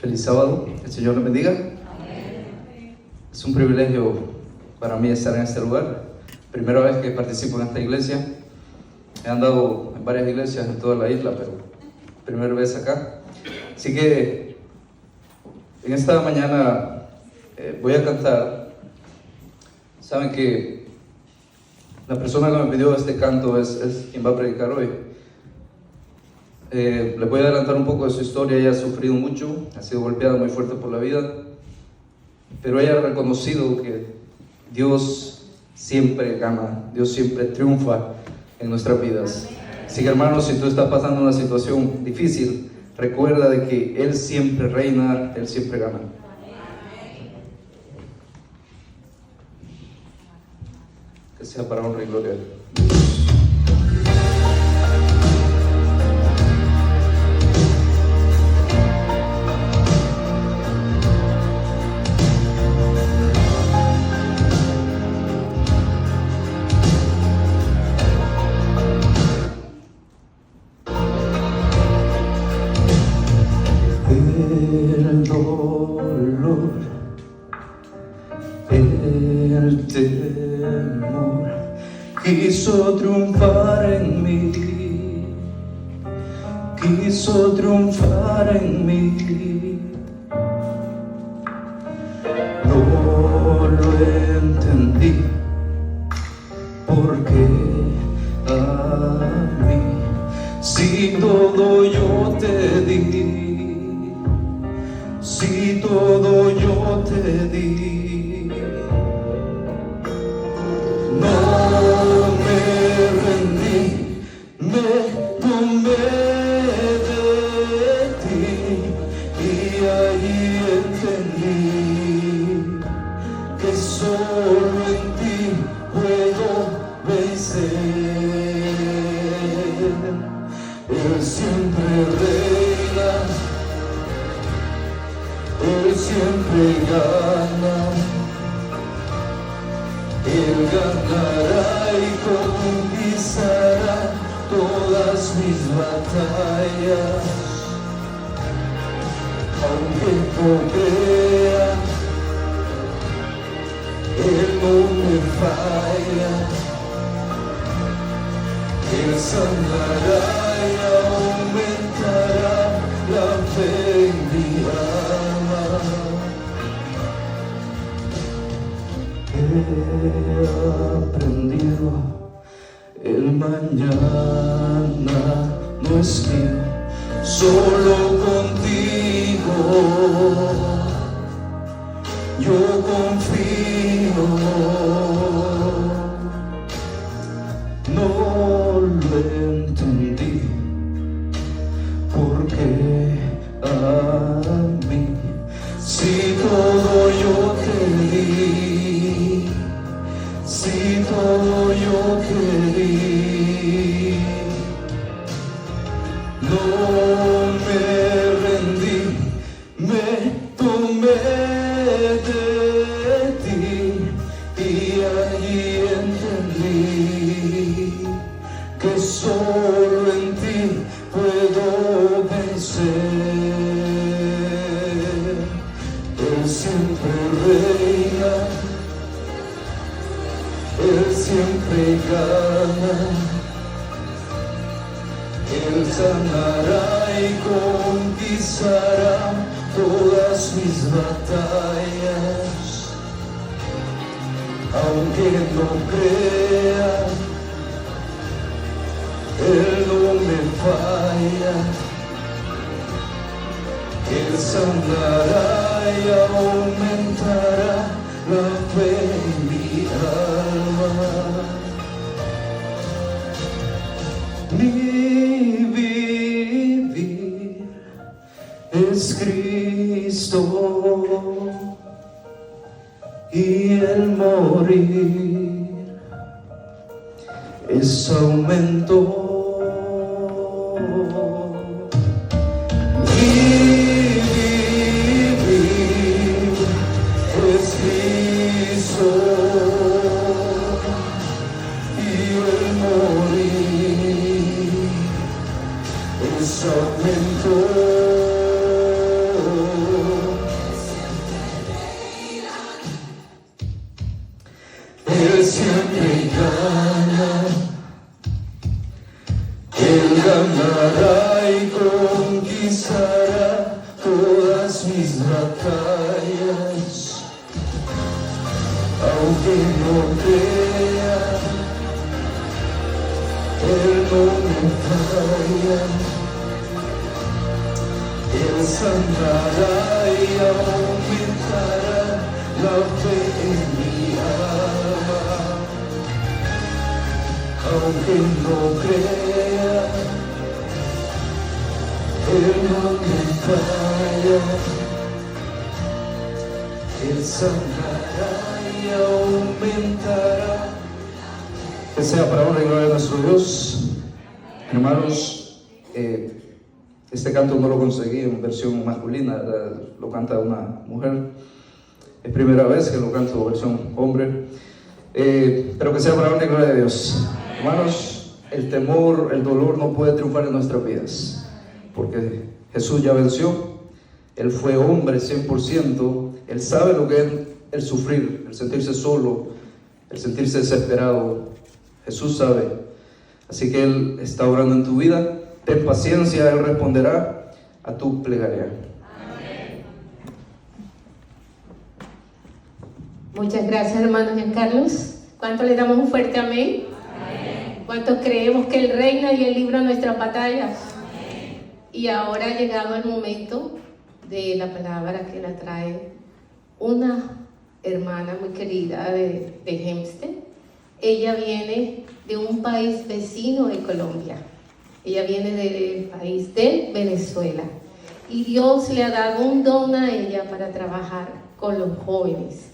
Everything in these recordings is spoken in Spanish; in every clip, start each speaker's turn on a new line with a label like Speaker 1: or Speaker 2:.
Speaker 1: Feliz sábado, el Señor les bendiga. Es un privilegio para mí estar en este lugar. Primera vez que participo en esta iglesia. He andado en varias iglesias en toda la isla, pero primera vez acá. Así que en esta mañana voy a cantar. Saben que la persona que me pidió este canto es quien va a predicar hoy. Les voy a adelantar un poco de su historia. Ella ha sufrido mucho, ha sido golpeada muy fuerte por la vida, pero ella ha reconocido que Dios siempre gana, Dios siempre triunfa en nuestras vidas. Así que, hermanos, si tú estás pasando una situación difícil, recuerda de que Él siempre reina, Él siempre gana. Que sea para honra y gloria de Dios. El dolor, el temor quiso triunfar en mí, quiso triunfar en mí. No lo entendí, porque a mí, si todo yo te di, si todo yo te di, no me rendí, me tomé de ti y allí entendí que solo en ti puedo vencer. Él siempre reina, Él siempre gana, Él ganará y conquistará todas mis batallas. Aunque no crea, Él no me falla, Él sanará y aumentará la fe en mi alma. He aprendido, el mañana no es mío, solo contigo yo confío. No lo entendí, porque a mí, si todo yo te di, si todo yo te di, no me rendí, me tomé de ti y allí entendí que solo en ti puedo vencer. Él siempre reina, Él siempre gana, Él sanará y conquistará todas mis batallas. Aunque no crea, Él no me falla, Él sanará y aumentará la fe en mi alma. Mi vivir es Cristo y el morir es aumento. Aumento siempre gana. Él ganará y conquistará todas mis batallas. Aunque no crea, Él no me falla. Él sanará y aumentará la fe en mi alma. Aunque no crea, Él no me falla. Él sanará y aumentará. Que sea para honra y gloria de nuestro Dios. Hermanos, este canto no lo conseguí en versión masculina, lo canta una mujer. Es primera vez que lo canto en versión hombre. Pero que sea para honra y gloria de Dios. Hermanos, el temor, el dolor no puede triunfar en nuestras vidas, porque Jesús ya venció. Él fue hombre 100%. Él sabe lo que es el sufrir, el sentirse solo, el sentirse desesperado. Jesús sabe. Así que Él está orando en tu vida. Ten paciencia, Él responderá a tu plegaria.
Speaker 2: Amén. Muchas gracias, hermano Giancarlos. ¿Cuánto le damos un fuerte amén? Amén. ¿Cuántos creemos que Él reina y Él libra nuestras batallas? Amén. Y ahora ha llegado el momento de la palabra que la trae una hermana muy querida de Hempstead. Ella viene de un país vecino de Colombia. Ella viene del país de Venezuela. Y Dios le ha dado un don a ella para trabajar con los jóvenes.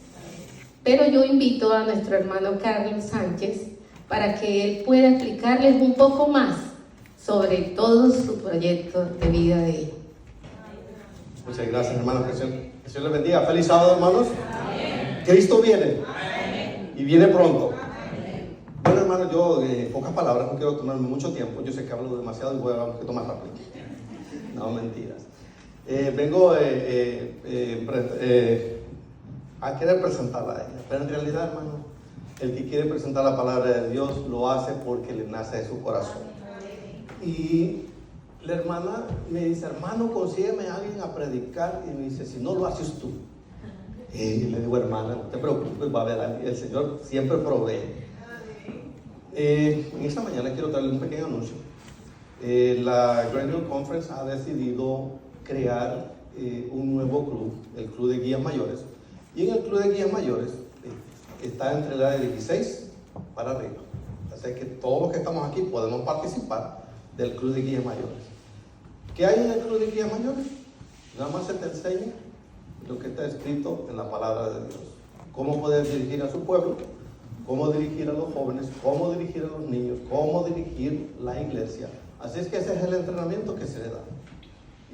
Speaker 2: Pero yo invito a nuestro hermano Carlos Sánchez para que él pueda explicarles un poco más sobre todo su proyecto de vida de ella.
Speaker 3: Muchas gracias, hermanos. Que Dios les bendiga. Feliz sábado, hermanos. Amén. Cristo viene. Amén. Y viene pronto. Amén. Bueno, hermanos, yo en pocas palabras, no quiero tomarme mucho tiempo. Yo sé que hablo demasiado y voy a hablar un poquito más rápido. No, mentiras. Vengo a querer presentarla a ella. Pero en realidad, hermano, el que quiere presentar la palabra de Dios lo hace porque le nace de su corazón. Y la hermana me dice, hermano, consígueme a alguien a predicar. Y me dice, si no lo haces tú. Y le digo, hermana, no te preocupes, va a haber alguien. El Señor siempre provee. En esta mañana quiero traerle un pequeño anuncio. La Graduate Conference ha decidido crear un nuevo club, el Club de Guías Mayores. Y en el Club de Guías Mayores está entre la de 16 para arriba. Así que todos los que estamos aquí podemos participar del Club de Guías Mayores. ¿Qué hay en el Club de Guías Mayores? Nada más se te enseña lo que está escrito en la palabra de Dios. Cómo poder dirigir a su pueblo, cómo dirigir a los jóvenes, cómo dirigir a los niños, cómo dirigir la iglesia. Así es que ese es el entrenamiento que se le da.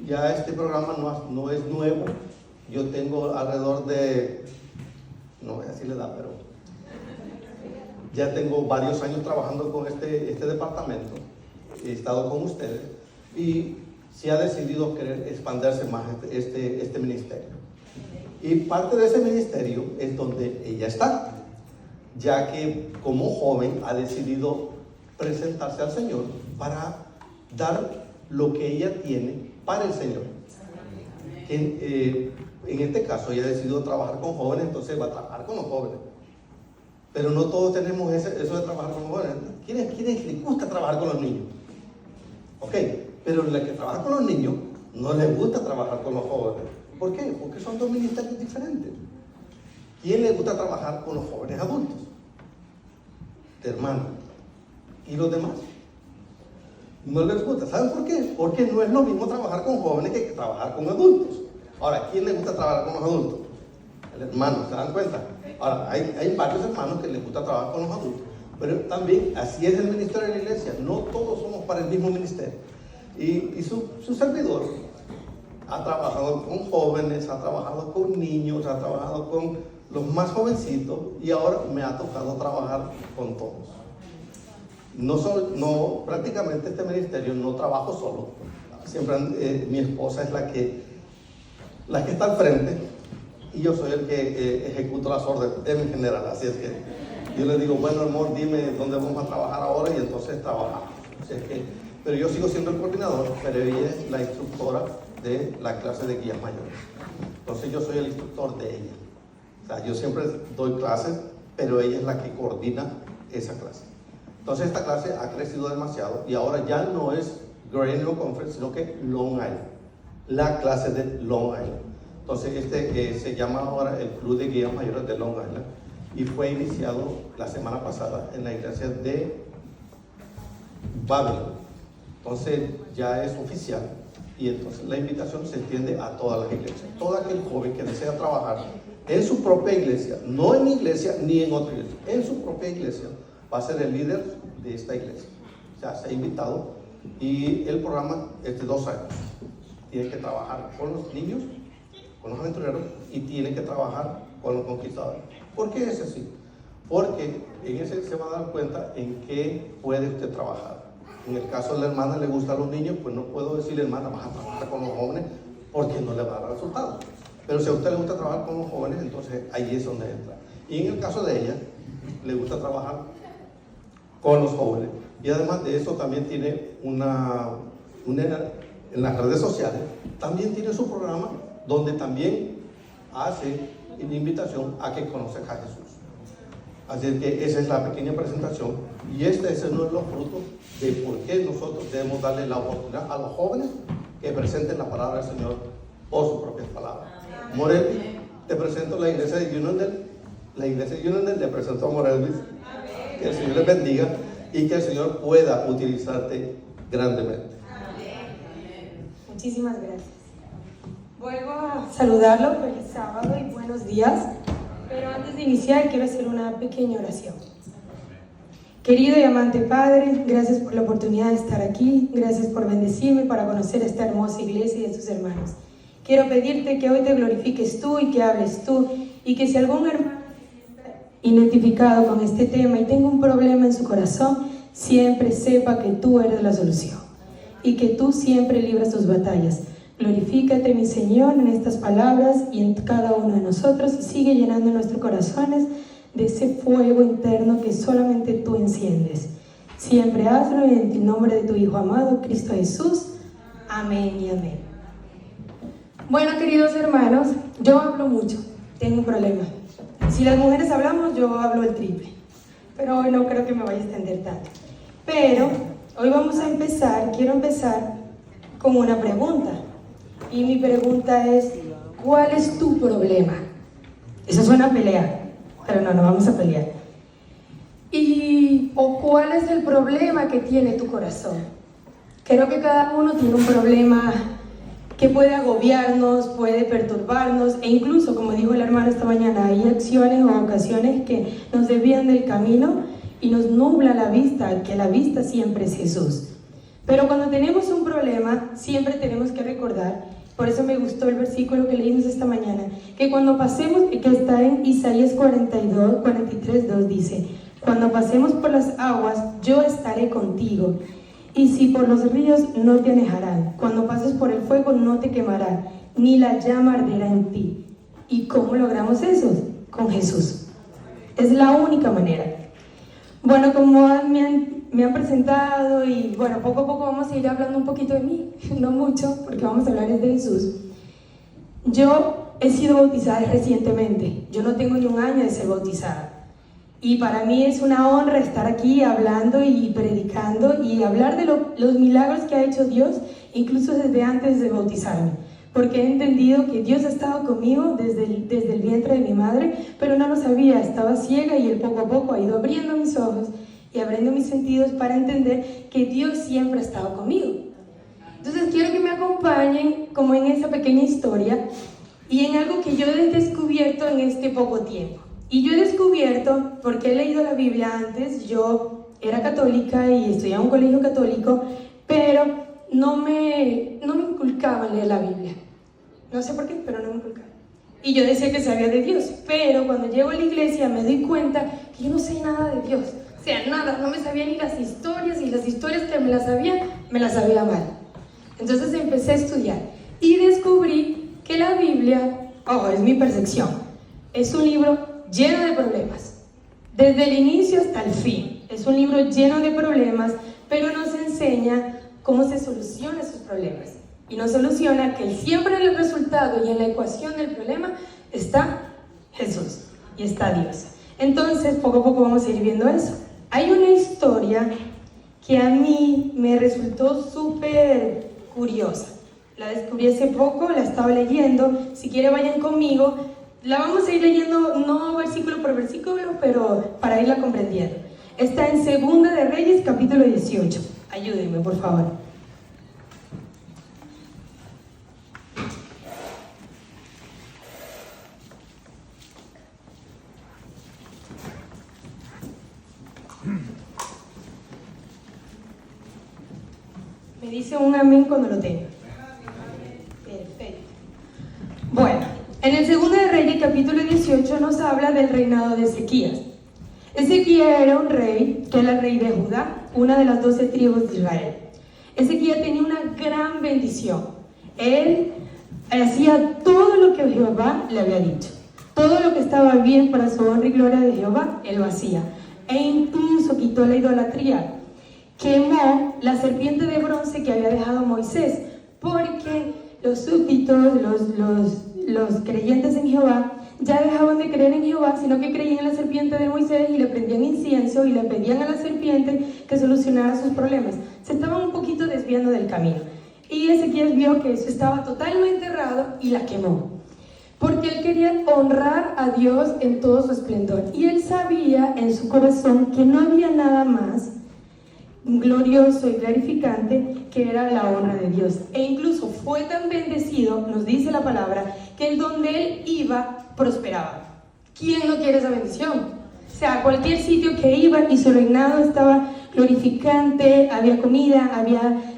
Speaker 3: Ya este programa no es nuevo. Yo tengo alrededor de, no voy a decir la edad, pero ya tengo varios años trabajando con este departamento. He estado con ustedes y se ha decidido querer expandirse más este ministerio. Y parte de ese ministerio es donde ella está, ya que como joven ha decidido presentarse al Señor para dar lo que ella tiene para el Señor. En este caso ella ha decidido trabajar con jóvenes, entonces va a trabajar con los jóvenes. Pero no todos tenemos eso de trabajar con los jóvenes. ¿Quiénes les gusta trabajar con los niños? Ok, pero la que trabaja con los niños no les gusta trabajar con los jóvenes. ¿Por qué? Porque son dos ministerios diferentes. ¿Quién le gusta trabajar con los jóvenes adultos? Hermano. ¿Y los demás? No les gusta. ¿Saben por qué? Porque no es lo mismo trabajar con jóvenes que trabajar con adultos. Ahora, ¿quién le gusta trabajar con los adultos? El hermano, ¿se dan cuenta? Ahora, hay varios hermanos que les gusta trabajar con los adultos. Pero también, así es el ministerio de la iglesia. No todos somos para el mismo ministerio. Y su servidor ha trabajado con jóvenes, ha trabajado con niños, ha trabajado con los más jovencitos y ahora me ha tocado trabajar con todos. Prácticamente este ministerio no trabajo solo. Siempre mi esposa es la que está al frente y yo soy el que ejecuto las órdenes en general. Así es que yo le digo, bueno, amor, dime dónde vamos a trabajar ahora, y entonces trabajamos. O sea que, pero yo sigo siendo el coordinador, pero ella es la instructora de la clase de guías mayores. Entonces yo soy el instructor de ella. O sea, yo siempre doy clases, pero ella es la que coordina esa clase. Entonces esta clase ha crecido demasiado y ahora ya no es Greenville Conference, sino que Long Island, la clase de Long Island. Entonces se llama ahora el Club de Guías Mayores de Long Island y fue iniciado la semana pasada en la iglesia de Babylon. Entonces ya es oficial y entonces la invitación se extiende a todas las iglesias. Todo aquel joven que desea trabajar en su propia iglesia, no en mi iglesia ni en otra iglesia, en su propia iglesia, va a ser el líder de esta iglesia. O sea, se ha invitado y el programa es de 2 años. Tiene que trabajar con los niños, con los aventureros y tiene que trabajar con los conquistadores. ¿Por qué es así? Porque en ese se va a dar cuenta en qué puede usted trabajar. En el caso de la hermana le gustan los niños, pues no puedo decirle, hermana, vas a trabajar con los jóvenes porque no le va a dar resultados. Pero si a usted le gusta trabajar con los jóvenes, entonces ahí es donde entra. Y en el caso de ella, le gusta trabajar con los jóvenes. Y además de eso también tiene en las redes sociales, también tiene su programa donde también hace la invitación a que conozcan a Jesús. Así que esa es la pequeña presentación y este es uno de los frutos de por qué nosotros debemos darle la oportunidad a los jóvenes que presenten la palabra del Señor por sus propias palabras. Morel, te presento la iglesia de Unionville. La iglesia de Unionville le presento a Morel. Que el Señor les bendiga y que el Señor pueda utilizarte grandemente.
Speaker 4: Muchísimas gracias. Vuelvo a saludarlo, feliz sábado y buenos días. Pero antes de iniciar quiero hacer una pequeña oración. Querido y amante Padre, gracias por la oportunidad de estar aquí, gracias por bendecirme para conocer esta hermosa iglesia y a sus hermanos. Quiero pedirte que hoy te glorifiques tú y que hables tú, y que si algún hermano se sienta identificado con este tema y tenga un problema en su corazón, siempre sepa que tú eres la solución y que tú siempre libras tus batallas. Glorifícate, mi Señor, en estas palabras y en cada uno de nosotros, y sigue llenando nuestros corazones de ese fuego interno que solamente tú enciendes. Siempre hazlo y en el nombre de tu Hijo amado, Cristo Jesús. Amén y amén. Bueno, queridos hermanos, yo hablo mucho, tengo un problema. Si las mujeres hablamos, yo hablo el triple, pero hoy no creo que me vaya a extender tanto. Pero hoy vamos a empezar, quiero empezar con una pregunta. Y mi pregunta es, ¿cuál es tu problema? Eso suena a pelear, pero no vamos a pelear. ¿O cuál es el problema que tiene tu corazón? Creo que cada uno tiene un problema que puede agobiarnos, puede perturbarnos, e incluso, como dijo el hermano esta mañana, hay acciones o ocasiones que nos desvían del camino y nos nubla la vista, que la vista siempre es Jesús. Pero cuando tenemos un problema, siempre tenemos que recordar, por eso me gustó el versículo que leímos esta mañana, que cuando pasemos, que está en Isaías 43:2 dice, cuando pasemos por las aguas, yo estaré contigo, y si por los ríos no te anejarán, cuando pases por el fuego no te quemará, ni la llama arderá en ti. ¿Y cómo logramos eso? Con Jesús. Es la única manera. Bueno, como me han presentado y bueno, poco a poco vamos a ir hablando un poquito de mí, no mucho, porque vamos a hablar de Jesús. Yo he sido bautizada recientemente, yo no tengo ni un año de ser bautizada. Y para mí es una honra estar aquí hablando y predicando y hablar de los milagros que ha hecho Dios, incluso desde antes de bautizarme. Porque he entendido que Dios ha estado conmigo desde el vientre de mi madre, pero no lo sabía, estaba ciega y Él poco a poco ha ido abriendo mis ojos y abriendo mis sentidos para entender que Dios siempre ha estado conmigo. Entonces quiero que me acompañen como en esa pequeña historia y en algo que yo he descubierto en este poco tiempo. Y yo he descubierto, porque he leído la Biblia antes, yo era católica y estudiaba en un colegio católico, pero no me inculcaban leer la Biblia. No sé por qué, pero no me inculcaban. Y yo decía que sabía de Dios, pero cuando llego a la iglesia me doy cuenta que yo no sé nada de Dios. O sea, nada, no me sabía ni las historias, y las historias que me las sabía mal. Entonces empecé a estudiar y descubrí que la Biblia, es mi percepción, es un libro lleno de problemas, desde el inicio hasta el fin. Es un libro lleno de problemas, pero nos enseña cómo se solucionan esos problemas. Y nos soluciona que siempre en el resultado y en la ecuación del problema está Jesús y está Dios. Entonces, poco a poco vamos a ir viendo eso. Hay una historia que a mí me resultó súper curiosa. La descubrí hace poco, la estaba leyendo. Si quieren, vayan conmigo. La vamos a ir leyendo, no versículo por versículo, pero para irla comprendiendo. Está en Segunda de Reyes, capítulo 18. Ayúdenme, por favor. Me dice un amén cuando lo tenga. Perfecto. Bueno, en el Segundo de Reyes, capítulo 18, nos habla del reinado de Ezequías. Ezequías era un rey, que era el rey de Judá, una de las 12 tribus de Israel. Ezequías tenía una gran bendición. Él hacía todo lo que Jehová le había dicho. Todo lo que estaba bien para su honra y gloria de Jehová, él lo hacía. E incluso quitó la idolatría. Quemó la serpiente de bronce que había dejado Moisés, porque los súbditos, los creyentes en Jehová, ya dejaban de creer en Jehová, sino que creían en la serpiente de Moisés y le prendían incienso y le pedían a la serpiente que solucionara sus problemas. Se estaban un poquito desviando del camino. Y Ezequías vio que eso estaba totalmente errado y la quemó. Porque él quería honrar a Dios en todo su esplendor. Y él sabía en su corazón que no había nada más glorioso y clarificante que era la honra de Dios. E incluso fue tan bendecido, nos dice la palabra, que el donde él iba prosperaba. ¿Quién no quiere esa bendición? O sea, cualquier sitio que iba y su reinado estaba glorificante, había comida,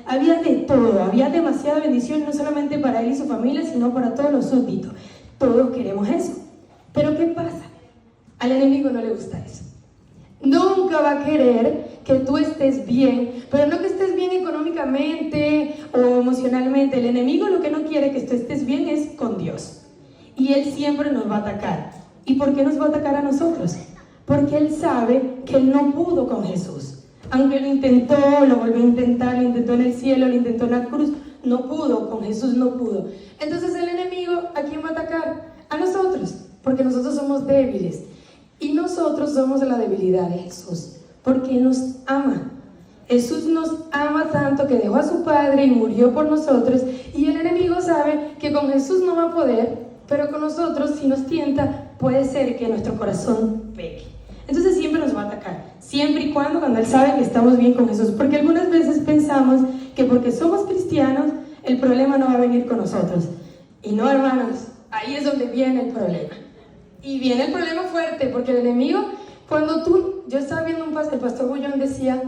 Speaker 4: había de todo, había demasiada bendición, no solamente para él y su familia, sino para todos los súbditos. Todos queremos eso. Pero ¿qué pasa? Al enemigo no le gusta eso. Nunca va a querer que tú estés bien, pero no que estés bien económicamente o emocionalmente. El enemigo lo que no quiere que tú estés bien es con Dios. Y él siempre nos va a atacar. ¿Y por qué nos va a atacar a nosotros? Porque él sabe que él no pudo con Jesús. Aunque lo intentó, lo volvió a intentar, lo intentó en el cielo, lo intentó en la cruz, no pudo, con Jesús no pudo. Entonces el enemigo, ¿a quién va a atacar? A nosotros, porque nosotros somos débiles. Y nosotros somos la debilidad de Jesús, porque Él nos ama. Jesús nos ama tanto que dejó a su Padre y murió por nosotros. Y el enemigo sabe que con Jesús no va a poder, pero con nosotros, si nos tienta, puede ser que nuestro corazón peque. Entonces siempre nos va a atacar, siempre y cuando Él sabe que estamos bien con Jesús. Porque algunas veces pensamos que porque somos cristianos, el problema no va a venir con nosotros. Y no, hermanos, ahí es donde viene el problema. Y viene el problema fuerte, porque el enemigo, yo estaba viendo el pastor Bullón decía,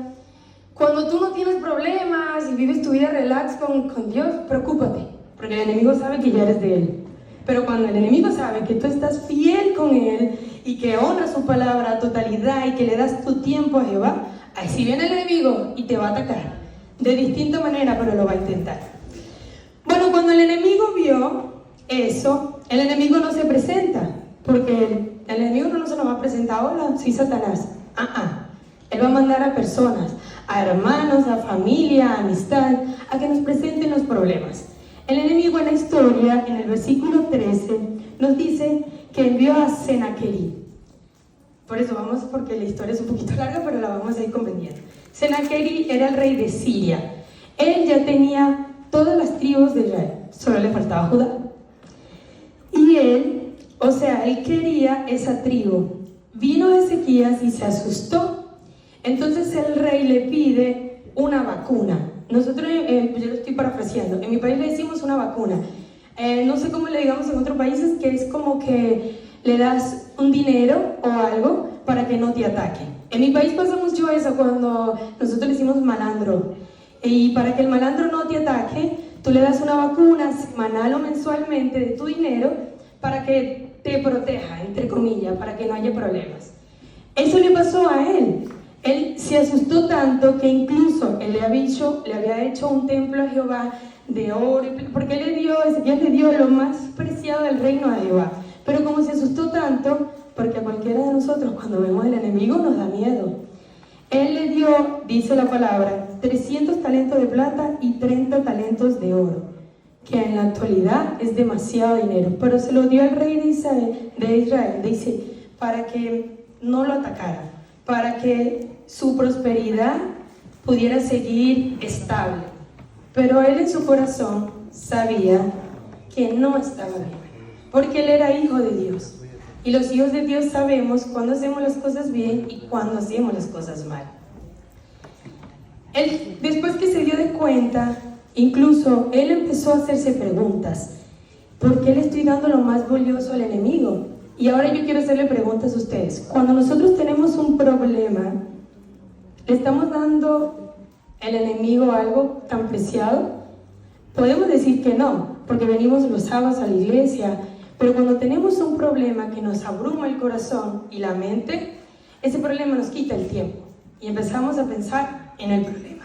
Speaker 4: cuando tú no tienes problemas y vives tu vida relax con Dios, preocúpate, porque el enemigo sabe que ya eres de Él. Pero cuando el enemigo sabe que tú estás fiel con Él y que honras su palabra a totalidad y que le das tu tiempo a Jehová, ahí sí viene el enemigo y te va a atacar, de distinta manera, pero lo va a intentar. Bueno, cuando el enemigo vio eso, el enemigo no se presenta. Porque el enemigo no se nos va a presentar, hola, soy Satanás. Él va a mandar a personas, a hermanos, a familia, a amistad, a que nos presenten los problemas. El enemigo en la historia, en el versículo 13, nos dice que envió a Senaquerib. Por eso vamos, porque la historia es un poquito larga, pero la vamos a ir comprendiendo. Senaquerib era el rey de Siria. Él ya tenía todas las tribus de Israel, solo le faltaba Judá. Y él quería esa tribu. Vino Ezequías y se asustó. Entonces el rey le pide una vacuna. Nosotros, yo lo estoy parafraseando, en mi país le decimos una vacuna. No sé cómo le digamos en otros países, que es como que le das un dinero o algo para que no te ataque. En mi país pasa mucho eso cuando nosotros le decimos malandro. Y para que el malandro no te ataque, tú le das una vacuna semanal o mensualmente de tu dinero para que te proteja, entre comillas, para que no haya problemas. Eso le pasó a él. Él se asustó tanto que incluso él le había hecho un templo a Jehová de oro, porque Ezequías le dio lo más preciado del reino a Jehová. Pero como se asustó tanto, porque a cualquiera de nosotros cuando vemos al enemigo nos da miedo. Él le dio, dice la palabra, 300 talentos de plata y 30 talentos de oro, que en la actualidad es demasiado dinero, pero se lo dio al rey de Israel, dice, para que no lo atacara, para que su prosperidad pudiera seguir estable. Pero él en su corazón sabía que no estaba bien, porque él era hijo de Dios. Y los hijos de Dios sabemos cuándo hacemos las cosas bien y cuándo hacemos las cosas mal. Él, después que se dio de cuenta, incluso él empezó a hacerse preguntas. ¿Por qué le estoy dando lo más valioso al enemigo? Y ahora yo quiero hacerle preguntas a ustedes. Cuando nosotros tenemos un problema, ¿le estamos dando al enemigo algo tan preciado? Podemos decir que no, porque venimos los sábados a la iglesia, pero cuando tenemos un problema que nos abruma el corazón y la mente, ese problema nos quita el tiempo y empezamos a pensar en el problema.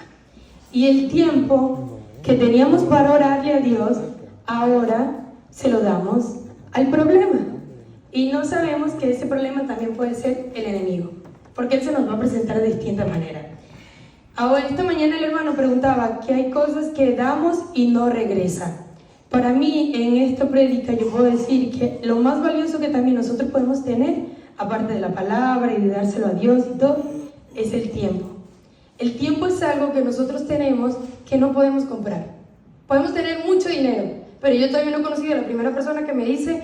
Speaker 4: Y el tiempo que teníamos para orarle a Dios, ahora se lo damos al problema. Y no sabemos que ese problema también puede ser el enemigo, porque él se nos va a presentar de distinta manera. Ahora, esta mañana el hermano preguntaba que hay cosas que damos y no regresan. Para mí, en esta prédica, yo puedo decir que lo más valioso que también nosotros podemos tener, aparte de la palabra y de dárselo a Dios y todo, es el tiempo. El tiempo es algo que nosotros tenemos que no podemos comprar. Podemos tener mucho dinero, pero yo todavía no he conocido a la primera persona que me dice,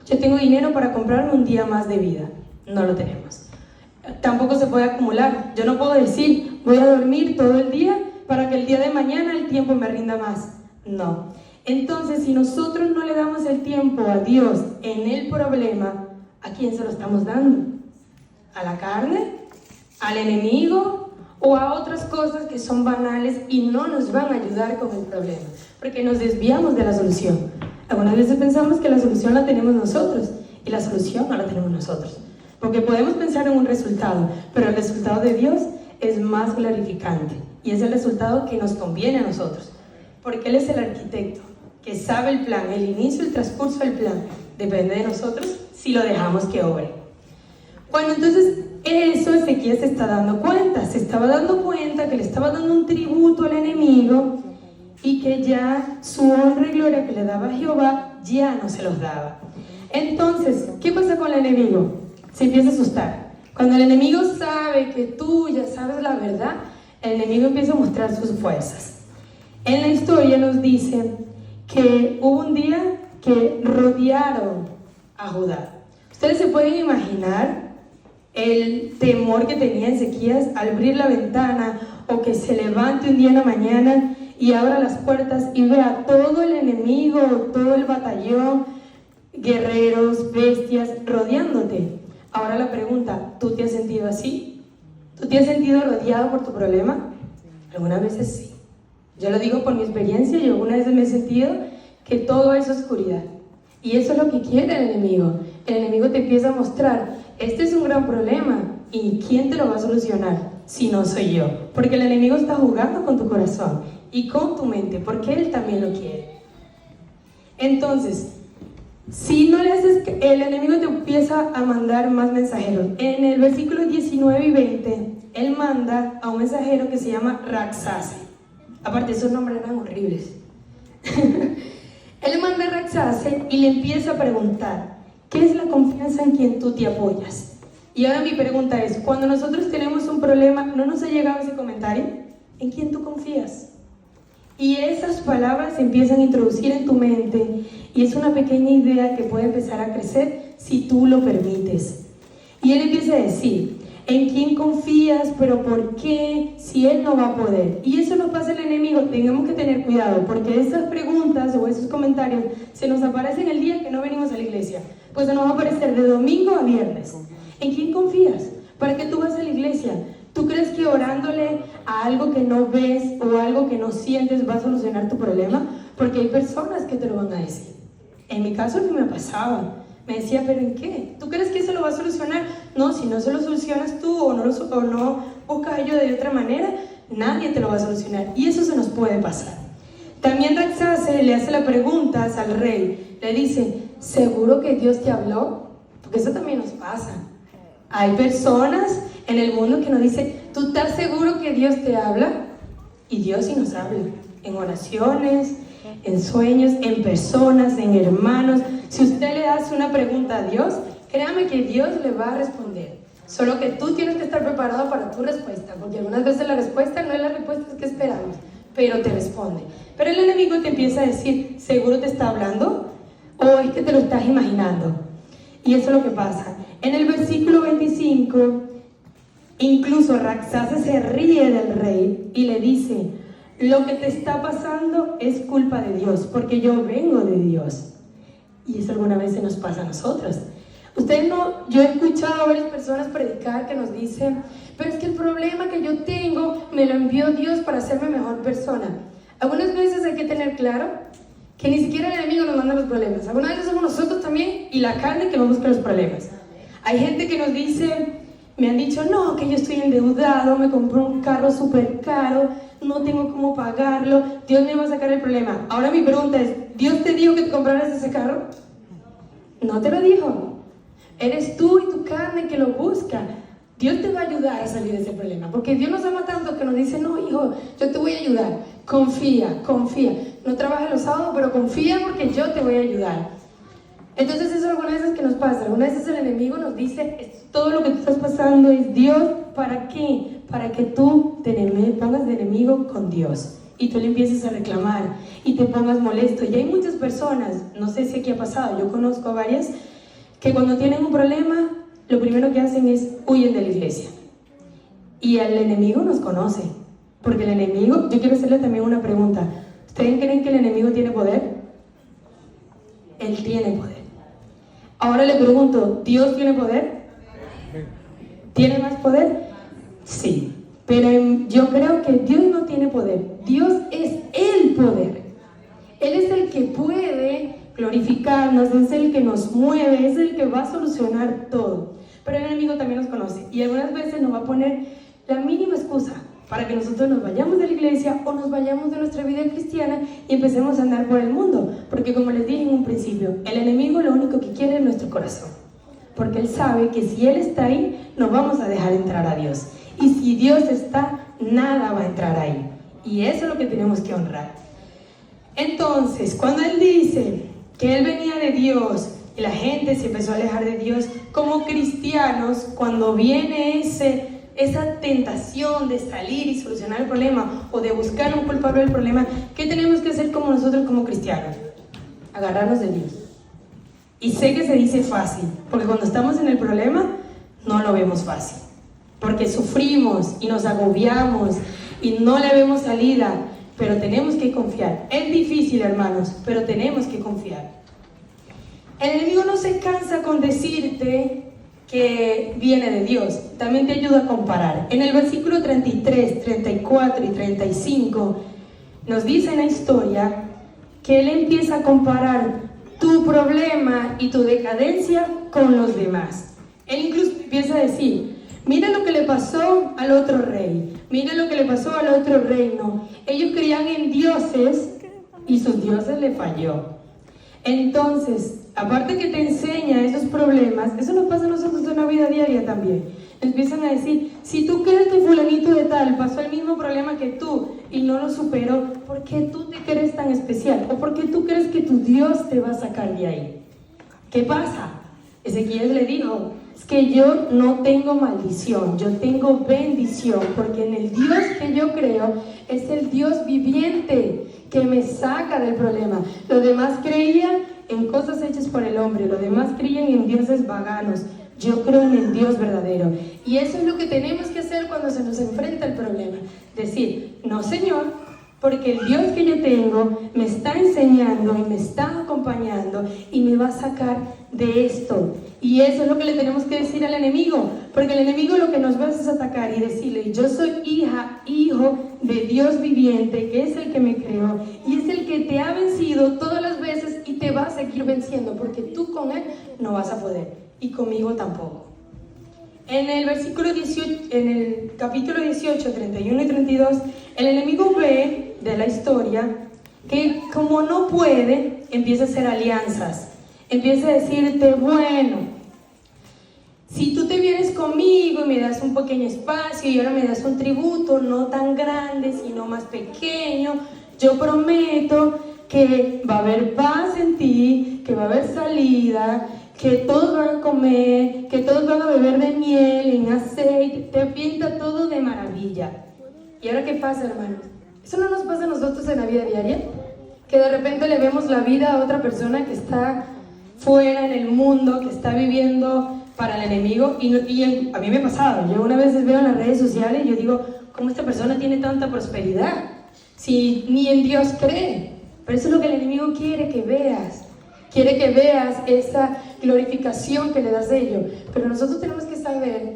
Speaker 4: yo tengo dinero para comprarme un día más de vida. No lo tenemos. Tampoco se puede acumular. Yo no puedo decir, voy a dormir todo el día para que el día de mañana el tiempo me rinda más. No. Entonces, si nosotros no le damos el tiempo a Dios en el problema, ¿a quién se lo estamos dando? ¿A la carne? ¿Al enemigo? ¿O a otras cosas que son banales y no nos van a ayudar con el problema? Porque nos desviamos de la solución. Algunas veces pensamos que la solución la tenemos nosotros y la solución no la tenemos nosotros. Porque podemos pensar en un resultado, pero el resultado de Dios es más clarificante y es el resultado que nos conviene a nosotros. Porque Él es el arquitecto que sabe el plan, el inicio y el transcurso del plan. Depende de nosotros si lo dejamos que obre. Bueno, entonces eso Ezequías se está dando cuenta. Se estaba dando cuenta que le estaba dando un tributo al enemigo y que ya su honra y gloria que le daba a Jehová ya no se los daba. Entonces, ¿qué pasa con el enemigo? Se empieza a asustar. Cuando el enemigo sabe que tú ya sabes la verdad, el enemigo empieza a mostrar sus fuerzas. En la historia nos dice que hubo un día que rodearon a Judá. Ustedes se pueden imaginar el temor que tenía Ezequías al abrir la ventana o que se levante un día en la mañana y abra las puertas y vea todo el enemigo, todo el batallón, guerreros, bestias rodeándote. Ahora la pregunta, ¿tú te has sentido así? ¿Tú te has sentido rodeado por tu problema? Algunas veces sí. Yo lo digo por mi experiencia, yo algunas veces me he sentido que todo es oscuridad. Y eso es lo que quiere el enemigo. El enemigo te empieza a mostrar, este es un gran problema, ¿y quién te lo va a solucionar? Si no soy yo. Porque el enemigo está jugando con tu corazón y con tu mente, porque él también lo quiere. Entonces, si no le haces, el enemigo te empieza a mandar más mensajeros. En el versículo 19 y 20, él manda a un mensajero que se llama Raxase. Aparte, esos nombres eran horribles. Él manda a Raxase y le empieza a preguntar, ¿qué es la confianza en quien tú te apoyas? Y ahora mi pregunta es, cuando nosotros tenemos un problema, ¿no nos ha llegado ese comentario? ¿En quién tú confías? Y esas palabras se empiezan a introducir en tu mente y es una pequeña idea que puede empezar a crecer si tú lo permites. Y él empieza a decir, ¿en quién confías? ¿Pero por qué? Si él no va a poder. Y eso nos pasa al enemigo. Tengamos que tener cuidado porque esas preguntas o esos comentarios se nos aparecen el día que no venimos a la iglesia. Pues se nos va a aparecer de domingo a viernes. ¿En quién confías? ¿Para qué tú vas a la iglesia? ¿Tú crees que orándole a algo que no ves o algo que no sientes va a solucionar tu problema? Porque hay personas que te lo van a decir. En mi caso no me pasaba. Me decía, ¿pero en qué? ¿Tú crees que eso lo va a solucionar? No, si no se lo solucionas tú o no buscas ayuda de otra manera, nadie te lo va a solucionar. Y eso se nos puede pasar. También Raxase le hace las preguntas al rey. Le dice, ¿seguro que Dios te habló? porque eso también nos pasa. Hay personas en el mundo que nos dicen, ¿tú estás seguro que Dios te habla? Y Dios sí nos habla, en oraciones, en sueños, en personas, en hermanos. Si usted le hace una pregunta a Dios, créame que Dios le va a responder. Solo que tú tienes que estar preparado para tu respuesta, porque algunas veces la respuesta no es la respuesta que esperamos, pero te responde. Pero el enemigo te empieza a decir, ¿seguro te está hablando? ¿O es que te lo estás imaginando? Y eso es lo que pasa. En el versículo 25, incluso Rabsaces se ríe del rey y le dice, lo que te está pasando es culpa de Dios, porque yo vengo de Dios. Y eso alguna vez se nos pasa a nosotros. Yo he escuchado a varias personas predicar que nos dicen, pero es que el problema que yo tengo me lo envió Dios para hacerme mejor persona. Algunas veces hay que tener claro que ni siquiera el enemigo nos manda los problemas. Algunas veces somos nosotros también y la carne que nos busca los problemas. Hay gente que nos dice, me han dicho, no, que yo estoy endeudado, me compré un carro súper caro, no tengo cómo pagarlo, Dios me va a sacar el problema. Ahora mi pregunta es, ¿Dios te dijo que te compraras ese carro? No te lo dijo. Eres tú y tu carne que lo busca. Dios te va a ayudar a salir de ese problema, porque Dios nos ama tanto que nos dice, no, hijo, yo te voy a ayudar. Confía, confía. No trabajes los sábados, pero confía porque yo te voy a ayudar. Entonces eso algunas veces que nos pasa. Algunas veces el enemigo nos dice, todo lo que tú estás pasando es Dios. ¿Para qué? Para que tú te pongas de enemigo con Dios y tú le empieces a reclamar y te pongas molesto. Y hay muchas personas, no sé si aquí ha pasado, yo conozco a varias, que cuando tienen un problema, lo primero que hacen es huyen de la iglesia. Y el enemigo nos conoce, porque el enemigo, yo quiero hacerle también una pregunta. ¿Ustedes creen que el enemigo tiene poder? Él tiene poder. Ahora le pregunto, ¿Dios tiene poder? ¿Tiene más poder? Sí, pero yo creo que Dios no tiene poder. Dios es el poder. Él es el que puede glorificarnos, es el que nos mueve, es el que va a solucionar todo. Pero el enemigo también nos conoce y algunas veces nos va a poner la mínima excusa para que nosotros nos vayamos de la iglesia o nos vayamos de nuestra vida cristiana y empecemos a andar por el mundo. Porque como les dije en un principio, el enemigo lo único que quiere es nuestro corazón. Porque él sabe que si él está ahí, no vamos a dejar entrar a Dios. Y si Dios está, nada va a entrar ahí. Y eso es lo que tenemos que honrar. Entonces, cuando él dice que él venía de Dios y la gente se empezó a alejar de Dios, como cristianos, cuando viene esa tentación de salir y solucionar el problema o de buscar un culpable del problema, ¿qué tenemos que hacer como nosotros como cristianos? Agarrarnos de Dios. Y sé que se dice fácil, porque cuando estamos en el problema no lo vemos fácil, porque sufrimos y nos agobiamos y no le vemos salida, pero tenemos que confiar. Es difícil, hermanos, pero tenemos que confiar. El enemigo no se cansa con decirte que viene de Dios, también te ayuda a comparar. En el versículo 33, 34 y 35 nos dice en la historia que él empieza a comparar tu problema y tu decadencia con los demás. Él incluso empieza a decir, mira lo que le pasó al otro rey, mira lo que le pasó al otro reino. Ellos creían en dioses y sus dioses le falló. Entonces, aparte que te enseña esos problemas, eso nos pasa a nosotros en la vida diaria también. Empiezan a decir, si tú crees que fulanito de tal pasó el mismo problema que tú y no lo superó, ¿por qué tú te crees tan especial? ¿O por qué tú crees que tu Dios te va a sacar de ahí? ¿Qué pasa? Ezequiel le dijo, es que yo no tengo maldición, yo tengo bendición, porque en el Dios que yo creo es el Dios viviente que me saca del problema. Los demás creían en cosas hechas por el hombre, los demás creían en dioses vaganos. Yo creo en el Dios verdadero. Y eso es lo que tenemos que hacer cuando se nos enfrenta el problema. Decir, no Señor, porque el Dios que yo tengo me está enseñando y me está acompañando y me va a sacar de esto. Y eso es lo que le tenemos que decir al enemigo, porque el enemigo lo que nos va a hacer es atacar y decirle, yo soy hija, hijo de Dios viviente, que es el que me creó y es el que te ha vencido todas las veces y te va a seguir venciendo, porque tú con él no vas a poder y conmigo tampoco. En el versículo 18, en el capítulo 18, 31 y 32, el enemigo ve de la historia que como no puede, empieza a hacer alianzas. Empieza a decirte, bueno, Si tú te vienes conmigo y me das un pequeño espacio y ahora me das un tributo, no tan grande, sino más pequeño, yo prometo que va a haber paz en ti, que va a haber salida, que todos van a comer, que todos van a beber de miel, en aceite, te pinta todo de maravilla. ¿Y ahora qué pasa, hermanos? ¿Eso no nos pasa a nosotros en la vida diaria? Que de repente le vemos la vida a otra persona que está fuera en el mundo, que está viviendo para el enemigo, y a mí me ha pasado, yo una vez veo en las redes sociales y yo digo, ¿cómo esta persona tiene tanta prosperidad? Si ni en Dios cree. Pero eso es lo que el enemigo quiere que veas. Quiere que veas esa glorificación que le das a ello. Pero nosotros tenemos que saber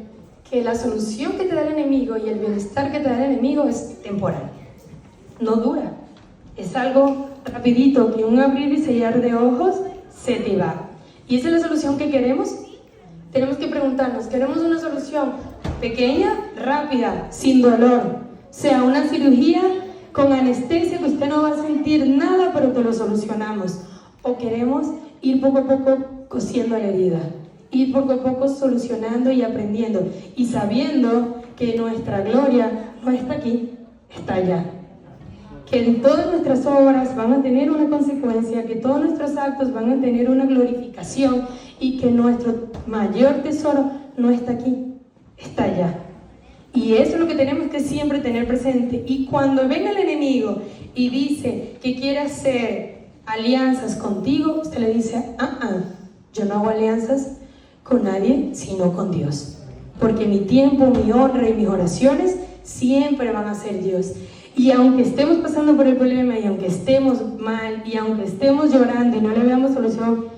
Speaker 4: que la solución que te da el enemigo y el bienestar que te da el enemigo es temporal. No dura. Es algo rapidito, que un abrir y sellar de ojos se te va. ¿Y esa es la solución que queremos? Tenemos que preguntarnos, ¿queremos una solución pequeña, rápida, sin dolor? Sea una cirugía con anestesia que usted no va a sentir nada, pero te lo solucionamos. ¿O queremos ir poco a poco cosiendo la herida? Ir poco a poco solucionando y aprendiendo y sabiendo que nuestra gloria no está aquí, está allá. Que todas nuestras obras van a tener una consecuencia, que todos nuestros actos van a tener una glorificación y que nuestro mayor tesoro no está aquí, está allá. Y eso es lo que tenemos que siempre tener presente. Y cuando venga el enemigo y dice que quiere hacer alianzas contigo, usted le dice, yo no hago alianzas con nadie, sino con Dios. Porque mi tiempo, mi honra y mis oraciones siempre van a ser Dios. Y aunque estemos pasando por el problema, y aunque estemos mal, y aunque estemos llorando y no le veamos solución,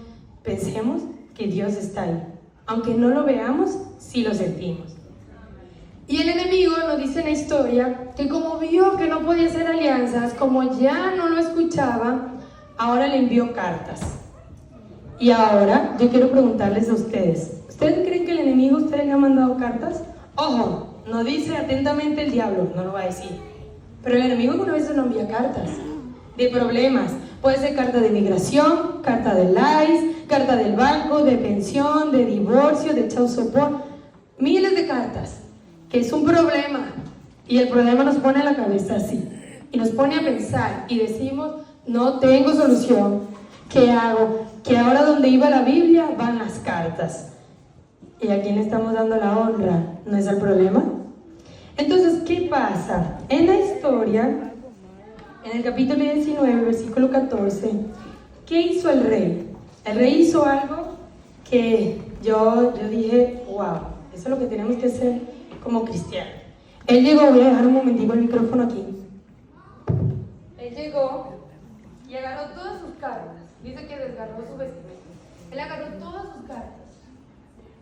Speaker 4: pensemos que Dios está ahí. Aunque no lo veamos, sí lo sentimos. Y el enemigo nos dice en la historia que como vio que no podía hacer alianzas, como ya no lo escuchaba, ahora le envió cartas. Y ahora yo quiero preguntarles a ustedes, ¿ustedes creen que el enemigo a ustedes le ha mandado cartas? Ojo, no dice atentamente el diablo, no lo va a decir. Pero el enemigo alguna vez nos envía cartas de problemas. Puede ser carta de migración, carta del ICE, carta del banco, de pensión, de divorcio, de child support. Miles de cartas, que es un problema. Y el problema nos pone en la cabeza así. Y nos pone a pensar y decimos, no tengo solución. ¿Qué hago? Que ahora donde iba la Biblia van las cartas. ¿Y a quién le estamos dando la honra? ¿No es el problema? Entonces, ¿qué pasa? En la historia, en el capítulo 19, versículo 14, ¿qué hizo el rey? El rey hizo algo que yo dije, wow, eso es lo que tenemos que hacer como cristianos. Él llegó, voy a dejar un momentico el micrófono aquí. Él llegó y agarró todas sus cartas. Dice que desgarró su vestimenta. Él agarró todas sus cartas.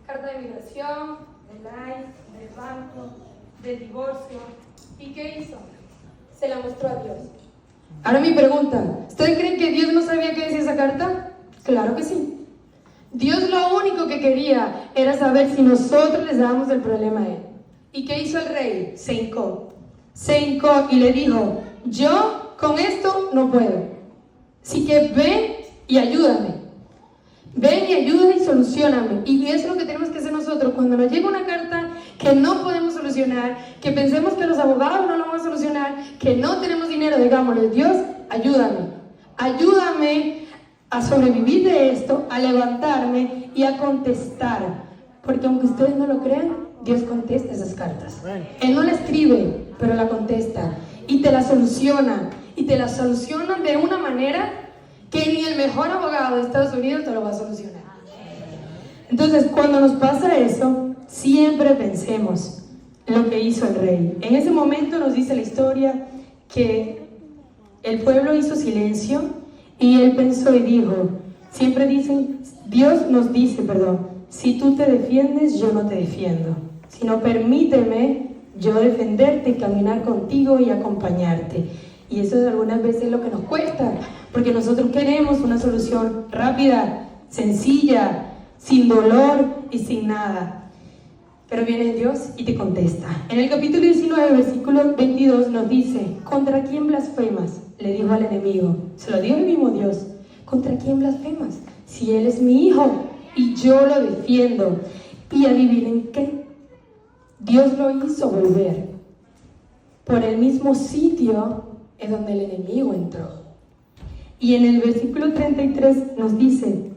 Speaker 4: Carta de migración, del ICE, del banco, del divorcio. ¿Y qué hizo? Se la mostró a Dios. Ahora mi pregunta, ¿ustedes creen que Dios no sabía qué decía esa carta? Claro que sí. Dios lo único que quería era saber si nosotros les dábamos el problema a Él. ¿Y qué hizo el rey? Se hincó y le dijo, yo con esto no puedo. Así que ven y ayúdame. Ven y ayúdame y solucioname. Y eso es lo que tenemos que hacer nosotros. Cuando nos llega una carta que no podemos solucionar, que pensemos que los abogados no lo van a solucionar, que no tenemos dinero, digámosle, Dios, ayúdame. Ayúdame a sobrevivir de esto, a levantarme y a contestar. Porque aunque ustedes no lo crean, Dios contesta esas cartas. Él no la escribe, pero la contesta. Y te la soluciona. Y te la soluciona de una manera que ni el mejor abogado de Estados Unidos te lo va a solucionar. Entonces, cuando nos pasa eso, siempre pensemos lo que hizo el rey. En ese momento nos dice la historia que el pueblo hizo silencio y él pensó y dijo, siempre dicen, Dios nos dice, si tú te defiendes, yo no te defiendo. Sino permíteme yo defenderte y caminar contigo y acompañarte. Y eso es algunas veces lo que nos cuesta, porque nosotros queremos una solución rápida, sencilla, sin dolor y sin nada. Pero viene Dios y te contesta. En el capítulo 19, versículo 22 nos dice, ¿contra quién blasfemas? Le dijo al enemigo. Se lo dijo el mismo Dios. ¿Contra quién blasfemas? Si él es mi hijo y yo lo defiendo. Y adivinen qué, Dios lo hizo volver. Por el mismo sitio es donde el enemigo entró. Y en el versículo 33 nos dice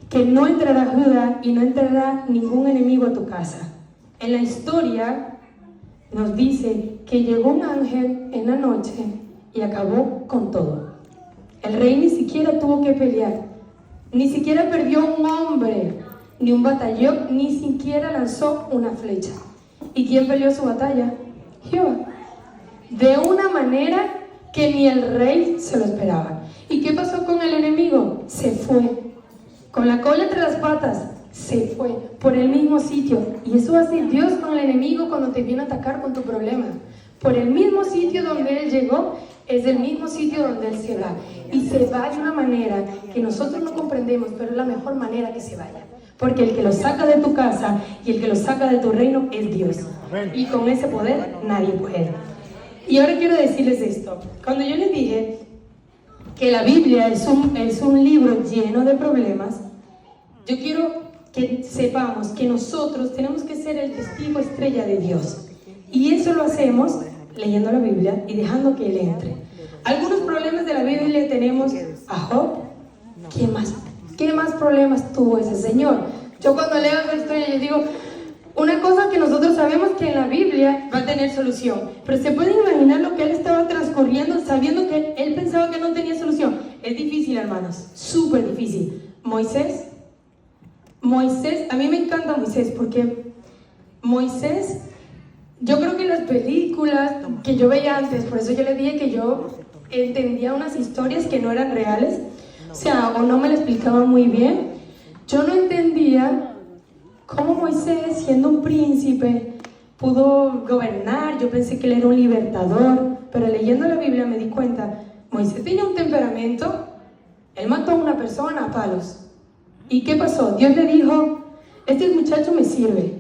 Speaker 4: que no entrará Judá y no entrará ningún enemigo a tu casa. En la historia nos dice que llegó un ángel en la noche y acabó con todo. El rey ni siquiera tuvo que pelear, ni siquiera perdió un hombre, ni un batallón, ni siquiera lanzó una flecha. ¿Y quién peleó su batalla? Jehová. De una manera que ni el rey se lo esperaba. ¿Y qué pasó con el enemigo? Se fue. Con la cola entre las patas, se fue por el mismo sitio. Y eso hace Dios con el enemigo cuando te viene a atacar con tu problema. Por el mismo sitio donde él llegó, es el mismo sitio donde él se va. Y se va de una manera que nosotros no comprendemos, pero es la mejor manera que se vaya. Porque el que lo saca de tu casa y el que lo saca de tu reino es Dios. Y con ese poder nadie puede. Y ahora quiero decirles esto. Cuando yo les dije que la Biblia es un libro lleno de problemas, yo quiero que sepamos que nosotros tenemos que ser el testigo estrella de Dios. Y eso lo hacemos leyendo la Biblia y dejando que Él entre. Algunos problemas de la Biblia tenemos a Job. ¿Qué más problemas tuvo ese señor? Yo cuando leo esta historia, yo digo, una cosa que nosotros sabemos que en la Biblia va a tener solución, pero ¿se pueden imaginar lo que él estaba transcurriendo sabiendo que él pensaba que no tenía solución? Es difícil, hermanos, súper difícil. Moisés, a mí me encanta Moisés porque Moisés, yo creo que las películas que yo veía antes, por eso yo les dije que yo entendía unas historias que no eran reales, o sea, o no me lo explicaban muy bien. Yo no entendía cómo Moisés, siendo un príncipe, pudo gobernar. Yo pensé que él era un libertador, pero leyendo la Biblia me di cuenta, Moisés tenía un temperamento. Él mató a una persona a palos. ¿Y qué pasó? Dios le dijo, este muchacho me sirve,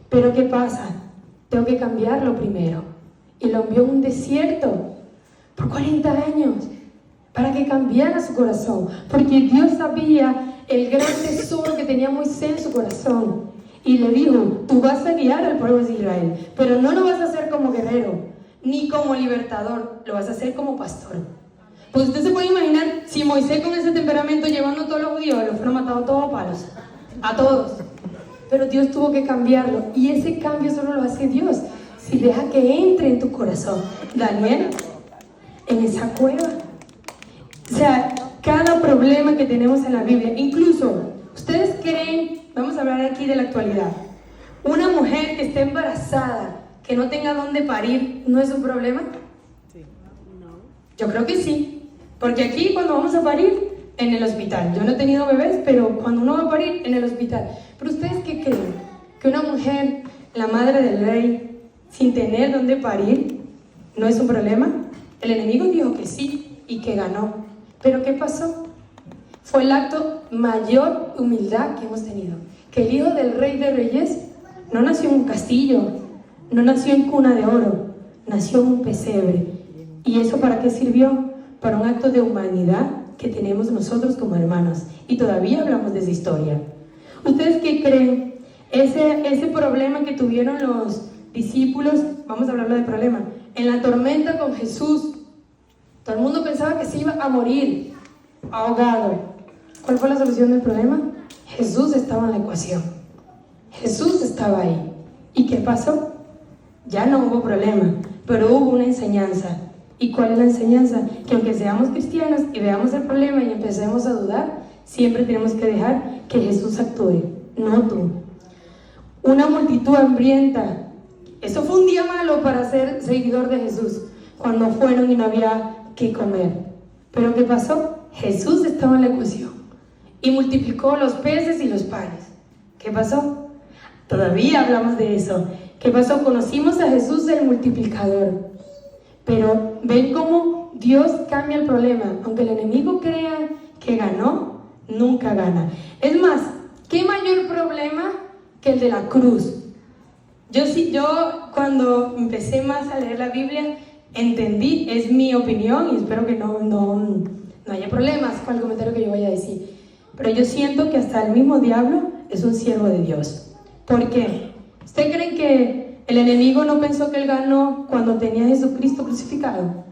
Speaker 4: pero ¿qué pasa? Tengo que cambiarlo primero. Y lo envió a un desierto por 40 años para que cambiara su corazón, porque Dios sabía el gran tesoro que tenía Moisés en su corazón. Y le dijo, tú vas a guiar al pueblo de Israel, pero no lo vas a hacer como guerrero, ni como libertador, lo vas a hacer como pastor. Pues usted se puede imaginar, si Moisés con ese temperamento llevando a todos los judíos, los fueron matado a todos a palos, a todos. Pero Dios tuvo que cambiarlo, y ese cambio solo lo hace Dios, si deja que entre en tu corazón. Daniel, en esa cueva, o sea, cada problema que tenemos en la Biblia, incluso, ¿ustedes creen, vamos a hablar aquí de la actualidad, una mujer que esté embarazada, que no tenga dónde parir, no es un problema? Yo creo que sí, porque aquí cuando vamos a parir, en el hospital. Yo no he tenido bebés, pero cuando uno va a parir, en el hospital. Pero ¿ustedes qué creen? ¿Que una mujer, la madre del rey, sin tener dónde parir, no es un problema? El enemigo dijo que sí y que ganó. ¿Pero qué pasó? Fue el acto mayor humildad que hemos tenido. Que el hijo del rey de reyes no nació en un castillo, no nació en cuna de oro, nació en un pesebre. ¿Y eso para qué sirvió? Para un acto de humanidad que tenemos nosotros como hermanos. Y todavía hablamos de esa historia. ¿Ustedes qué creen? Ese problema que tuvieron los discípulos, vamos a hablarlo de problema, en la tormenta con Jesús. Todo el mundo pensaba que se iba a morir ahogado. ¿Cuál fue la solución del problema? Jesús estaba en la ecuación. Jesús estaba ahí. ¿Y qué pasó? Ya no hubo problema, pero hubo una enseñanza. ¿Y cuál es la enseñanza? Que aunque seamos cristianos y veamos el problema y empecemos a dudar, siempre tenemos que dejar que Jesús actúe, no tú. Una multitud hambrienta. Eso fue un día malo para ser seguidor de Jesús, cuando fueron y no había que comer. ¿Pero qué pasó? Jesús estaba en la ecuación y multiplicó los peces y los panes. ¿Qué pasó? Todavía hablamos de eso. ¿Qué pasó? Conocimos a Jesús el multiplicador. Pero ven cómo Dios cambia el problema. Aunque el enemigo crea que ganó, nunca gana. Es más, ¿qué mayor problema que el de la cruz? Yo cuando empecé más a leer la Biblia, entendí, es mi opinión y espero que no haya problemas con el comentario que yo vaya a decir. Pero yo siento que hasta el mismo diablo es un siervo de Dios. ¿Por qué? ¿Usted cree que el enemigo no pensó que él ganó cuando tenía a Jesucristo crucificado?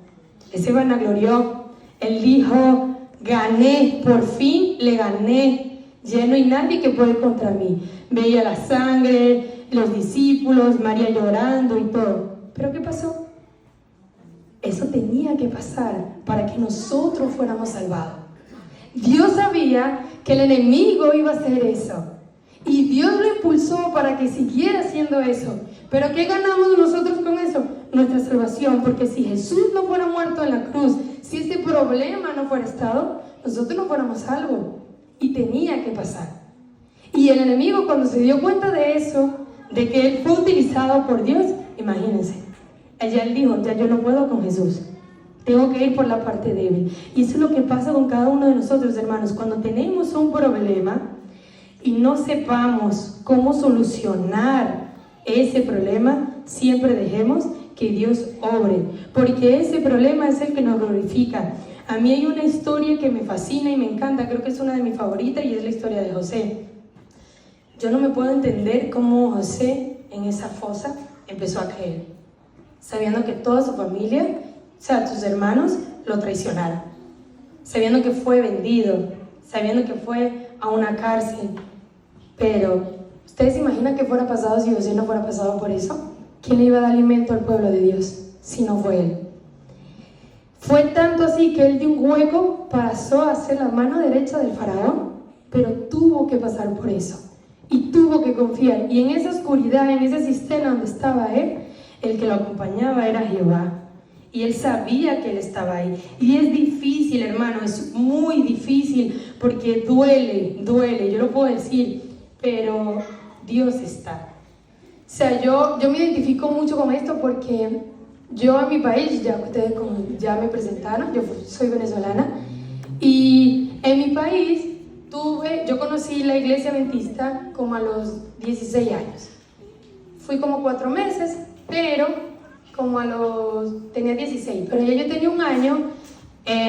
Speaker 4: Él se vanaglorió. Él dijo, gané, por fin le gané. Ya no hay nadie que puede contra mí. Veía la sangre, los discípulos, María llorando y todo. ¿Pero qué pasó? Eso tenía que pasar para que nosotros fuéramos salvados. Dios sabía que el enemigo iba a hacer eso. Y Dios lo impulsó para que siguiera haciendo eso. ¿Pero qué ganamos nosotros con eso? Nuestra salvación. Porque si Jesús no fuera muerto en la cruz, si este problema no fuera estado, nosotros no fuéramos salvos. Y tenía que pasar. Y el enemigo, cuando se dio cuenta de eso, de que él fue utilizado por Dios, imagínense, allá él dijo, ya yo no puedo con Jesús. Tengo que ir por la parte débil. Y eso es lo que pasa con cada uno de nosotros, hermanos. Cuando tenemos un problema y no sepamos cómo solucionar ese problema, siempre dejemos que Dios obre, porque ese problema es el que nos glorifica. A mí hay una historia que me fascina y me encanta, creo que es una de mis favoritas, y es la historia de José. Yo no me puedo entender cómo José en esa fosa empezó a caer, sabiendo que toda su familia, o sea, sus hermanos, lo traicionaron, sabiendo que fue vendido, sabiendo que fue a una cárcel. Pero, ¿ustedes se imaginan qué fuera pasado si José no fuera pasado por eso? ¿Quién le iba a dar alimento al pueblo de Dios si no fue él? Fue tanto así que él de un hueco pasó a ser la mano derecha del faraón, pero tuvo que pasar por eso y tuvo que confiar. Y en esa oscuridad, en esa cisterna donde estaba él, el que lo acompañaba era Jehová. Y él sabía que él estaba ahí. Y es difícil, hermano, es muy difícil porque duele, yo lo puedo decir, pero Dios está. O sea, yo me identifico mucho con esto porque yo en mi país, ya ustedes ya me presentaron, yo soy venezolana, y en mi país yo conocí la iglesia adventista como a los 16 años. Fui como 4 meses, pero tenía 16, pero ya yo tenía un año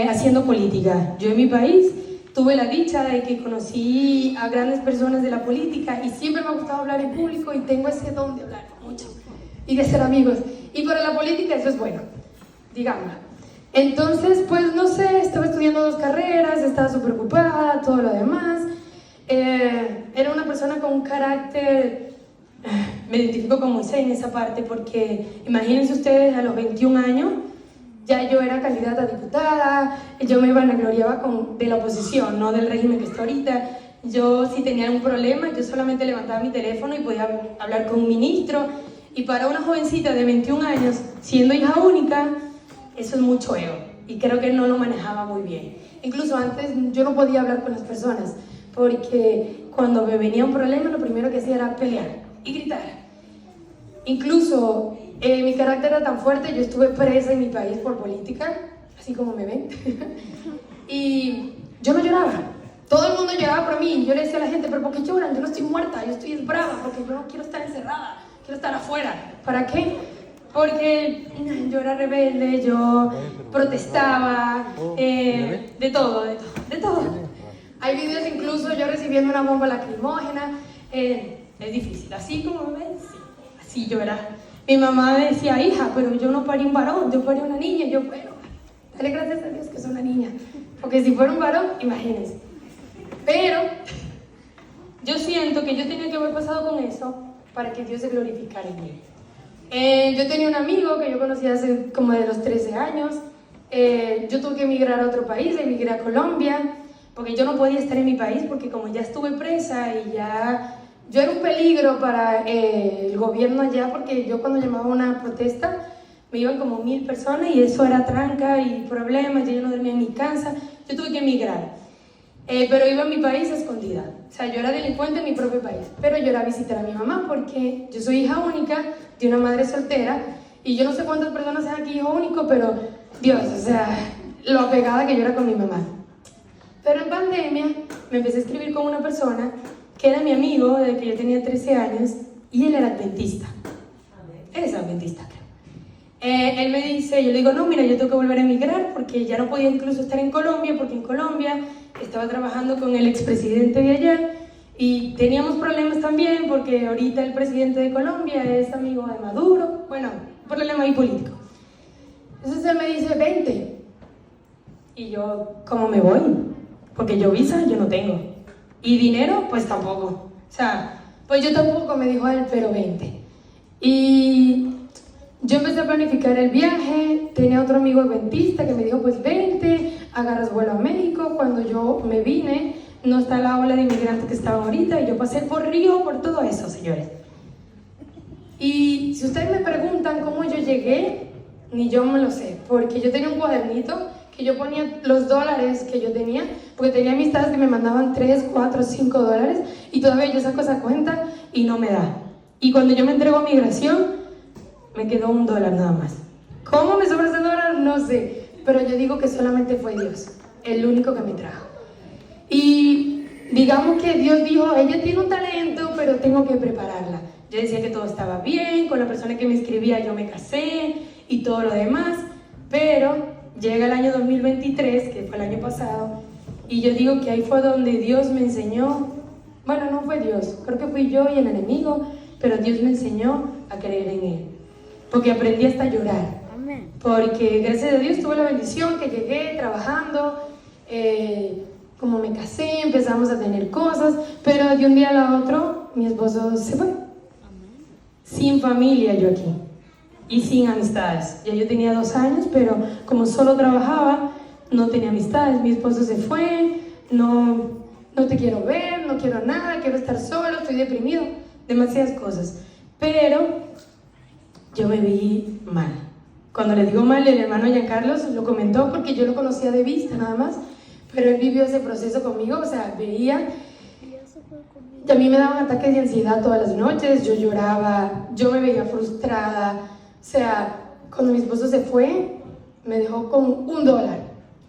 Speaker 4: haciendo política. Yo en mi país tuve la dicha de que conocí a grandes personas de la política y siempre me ha gustado hablar en público y tengo ese don de hablar mucho y de ser amigos. Y para la política eso es bueno, digamos. Entonces, pues no sé, estaba estudiando 2 carreras, estaba súper ocupada, todo lo demás. Era una persona con un carácter, me identifico con Moisés en esa parte, porque imagínense ustedes, a los 21 años, ya yo era candidata a diputada, yo me vanagloriaba de la oposición, no del régimen que está ahorita. Yo, si tenía un problema, yo solamente levantaba mi teléfono y podía hablar con un ministro. Y para una jovencita de 21 años, siendo hija única, eso es mucho ego. Y creo que no lo manejaba muy bien. Incluso antes yo no podía hablar con las personas, porque cuando me venía un problema, lo primero que hacía era pelear y gritar. Incluso mi carácter era tan fuerte, yo estuve presa en mi país por política, así como me ven. Y yo no lloraba. Todo el mundo lloraba por mí. Yo le decía a la gente, ¿pero por qué lloran? Yo no estoy muerta, yo estoy brava, porque yo no quiero estar encerrada, quiero estar afuera. ¿Para qué? Porque yo era rebelde, yo protestaba, de todo. Hay videos incluso yo recibiendo una bomba lacrimógena. Es difícil, así como me ven, sí, así yo era. Mi mamá me decía, hija, pero yo no parí un varón, yo parí una niña. Yo, bueno, dale gracias a Dios que soy una niña, porque si fuera un varón, imagínense. Pero yo siento que yo tenía que haber pasado con eso para que Dios se glorificara en mí. Yo tenía un amigo que yo conocí hace como de los 13 años. Yo tuve que emigrar a otro país, emigré a Colombia, porque yo no podía estar en mi país, porque como ya estuve presa y ya yo era un peligro para el gobierno allá, porque yo cuando llamaba a una protesta me iban como 1000 personas y eso era tranca y problemas, yo no dormía en mi casa, yo tuve que emigrar. Pero iba a mi país escondida, o sea, yo era delincuente en mi propio país, pero yo era a visitar a mi mamá porque yo soy hija única de una madre soltera y yo no sé cuántas personas sean aquí hijo único, pero Dios, o sea, lo apegada que yo era con mi mamá. Pero en pandemia me empecé a escribir con una persona que era mi amigo desde que yo tenía 13 años y él era adventista. Él es adventista, creo. Él me dice, yo le digo, no, mira, yo tengo que volver a emigrar porque ya no podía incluso estar en Colombia, porque en Colombia estaba trabajando con el expresidente de allá Y teníamos problemas también porque ahorita el presidente de Colombia es amigo de Maduro. Bueno, un problema ahí político. Entonces él me dice, 20. Y yo, ¿cómo me voy? Porque yo visa, yo no tengo. Y dinero, pues tampoco. O sea, pues yo tampoco, me dijo él, pero 20. Y yo empecé a planificar el viaje. Tenía otro amigo adventista que me dijo, pues 20, agarras vuelo a México. Cuando yo me vine, no está la ola de inmigrantes que estaba ahorita. Y yo pasé por Río, por todo eso, señores. Y si ustedes me preguntan cómo yo llegué, ni yo me lo sé. Porque yo tenía un cuadernito que yo ponía los dólares que yo tenía, porque tenía amistades que me mandaban 3, 4, 5 dólares, y todavía yo saco esa cuenta y no me da. Y cuando yo me entrego a migración, me quedó $1 nada más. ¿Cómo me sobró ese dólar? No sé, pero yo digo que solamente fue Dios, el único que me trajo. Y digamos que Dios dijo, ella tiene un talento, pero tengo que prepararla. Yo decía que todo estaba bien, con la persona que me inscribía yo me casé y todo lo demás, pero llega el año 2023, que fue el año pasado, y yo digo que ahí fue donde Dios me enseñó, bueno, no fue Dios, creo que fui yo y el enemigo, pero Dios me enseñó a creer en Él, porque aprendí hasta a llorar, porque gracias a Dios tuve la bendición que llegué trabajando, como me casé, empezamos a tener cosas, pero de un día al otro mi esposo se fue, sin familia yo aquí. Y sin amistades. Ya yo tenía 2 años, pero como solo trabajaba, no tenía amistades. Mi esposo se fue, no te quiero ver, no quiero nada, quiero estar solo, estoy deprimido, demasiadas cosas. Pero yo me vi mal. Cuando le digo mal, el hermano Giancarlos lo comentó porque yo lo conocía de vista nada más, pero él vivió ese proceso conmigo, o sea, veía. Y a mí me daban ataques de ansiedad todas las noches, yo lloraba, yo me veía frustrada. O sea, cuando mi esposo se fue, me dejó con $1. O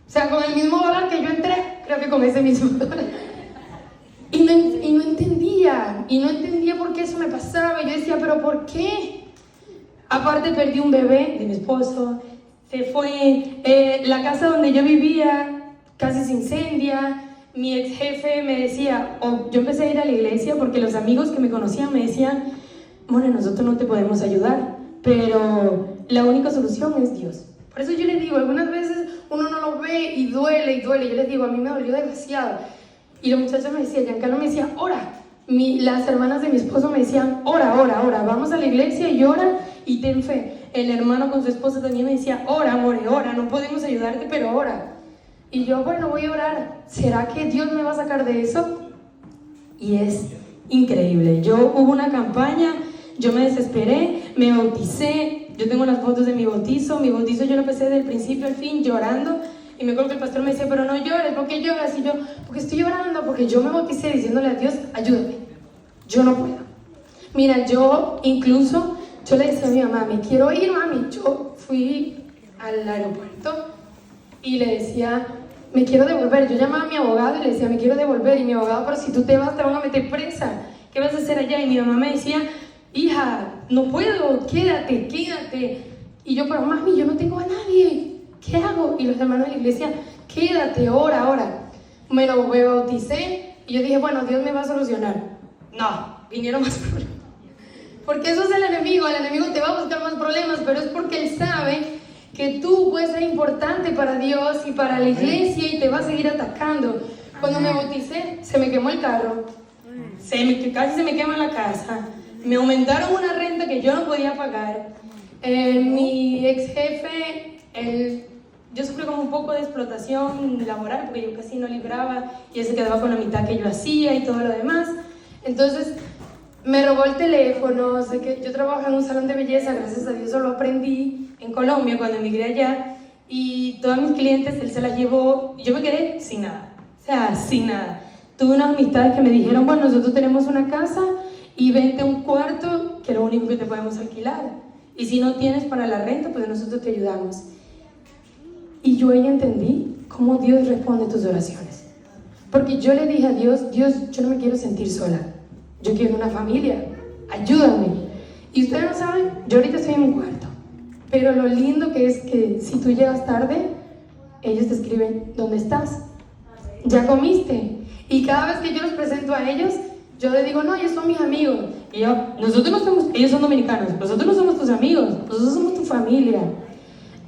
Speaker 4: sea, con el mismo dólar que yo entré, creo que con ese mismo dólar. Y no entendía por qué eso me pasaba. Y yo decía, ¿pero por qué? Aparte perdí un bebé de mi esposo, se fue, la casa donde yo vivía casi se incendia. Mi ex jefe me decía, yo empecé a ir a la iglesia porque los amigos que me conocían me decían, bueno, nosotros no te podemos ayudar, pero la única solución es Dios. Por eso yo les digo, algunas veces uno no lo ve y duele. Yo les digo, a mí me dolió demasiado. Y los muchachos me decían, Giancarlo me decía, ora. Las hermanas de mi esposo me decían, ora. Vamos a la iglesia y ora y ten fe. El hermano con su esposa también me decía, ora, amor, ora. No podemos ayudarte, pero ora. Y yo, bueno, voy a orar. ¿Será que Dios me va a sacar de eso? Y es increíble. Hubo una campaña. Yo me desesperé, me bauticé, yo tengo las fotos de mi bautizo yo lo empecé desde el principio al fin llorando, y me acuerdo que el pastor me decía, pero no llores, ¿por qué lloras? Y yo, porque estoy llorando, porque yo me bauticé diciéndole a Dios, ayúdame, yo no puedo. Mira, yo le decía a mi mamá, me quiero ir, mami. Yo fui al aeropuerto y le decía, me quiero devolver. Yo llamaba a mi abogado y le decía, me quiero devolver, y mi abogado, pero si tú te vas te van a meter presa, ¿qué vas a hacer allá? Y mi mamá me decía, hija, no puedo, quédate. Y yo, pero mami, yo no tengo a nadie, ¿qué hago? Y los hermanos de la iglesia, quédate, ora. Bueno, me bauticé y yo dije, bueno, Dios me va a solucionar. No, vinieron más problemas. Porque eso es el enemigo te va a buscar más problemas, pero es porque él sabe que tú puedes ser importante para Dios y para la iglesia y te va a seguir atacando. Cuando me bauticé, se me quemó el carro, casi se me quema la casa. Me aumentaron una renta que yo no podía pagar. Mi ex jefe, yo sufrí como un poco de explotación laboral porque yo casi no libraba y él se quedaba con la mitad que yo hacía y todo lo demás. Entonces me robó el teléfono. Sé que yo trabajo en un salón de belleza, gracias a Dios eso lo aprendí en Colombia cuando emigré allá, y todas mis clientes él se las llevó y yo me quedé sin nada. O sea, sin nada. Tuve unas amistades que me dijeron, bueno, nosotros tenemos una casa y vente un cuarto, que es lo único que te podemos alquilar. Y si no tienes para la renta, pues nosotros te ayudamos. Y yo ahí entendí cómo Dios responde tus oraciones. Porque yo le dije a Dios, yo no me quiero sentir sola. Yo quiero una familia. Ayúdame. Y ustedes no saben, yo ahorita estoy en un cuarto. Pero lo lindo que es que si tú llegas tarde, ellos te escriben, ¿dónde estás? ¿Ya comiste? Y cada vez que yo los presento a ellos, Yo les digo, no, ellos son mis amigos. Y yo, nosotros no somos, ellos son dominicanos, nosotros no somos tus amigos, nosotros somos tu familia.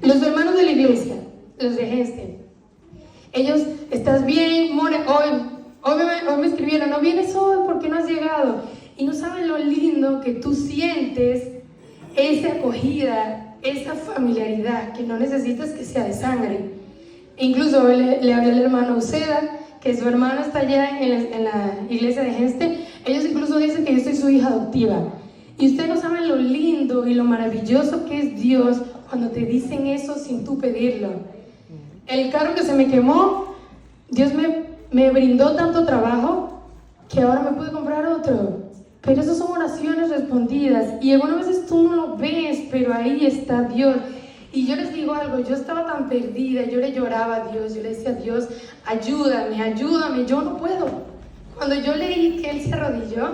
Speaker 4: Los hermanos de la iglesia, los de Genste, ellos, ¿estás bien, More? Hoy me escribieron, ¿no vienes hoy? ¿Por qué no has llegado? Y no saben lo lindo que tú sientes, esa acogida, esa familiaridad, que no necesitas que sea de sangre. Incluso le hablé al hermano Uceda, que su hermano está allá en la iglesia de Genste. Ellos incluso dicen que yo soy su hija adoptiva. Y ustedes no saben lo lindo y lo maravilloso que es Dios cuando te dicen eso sin tú pedirlo. El carro que se me quemó, Dios me brindó tanto trabajo que ahora me pude comprar otro. Pero esas son oraciones respondidas y algunas veces tú no lo ves, pero ahí está Dios. Y yo les digo algo, yo estaba tan perdida, yo le lloraba a Dios, yo le decía a Dios, ayúdame, ayúdame, yo no puedo. Cuando yo leí que Él se arrodilló,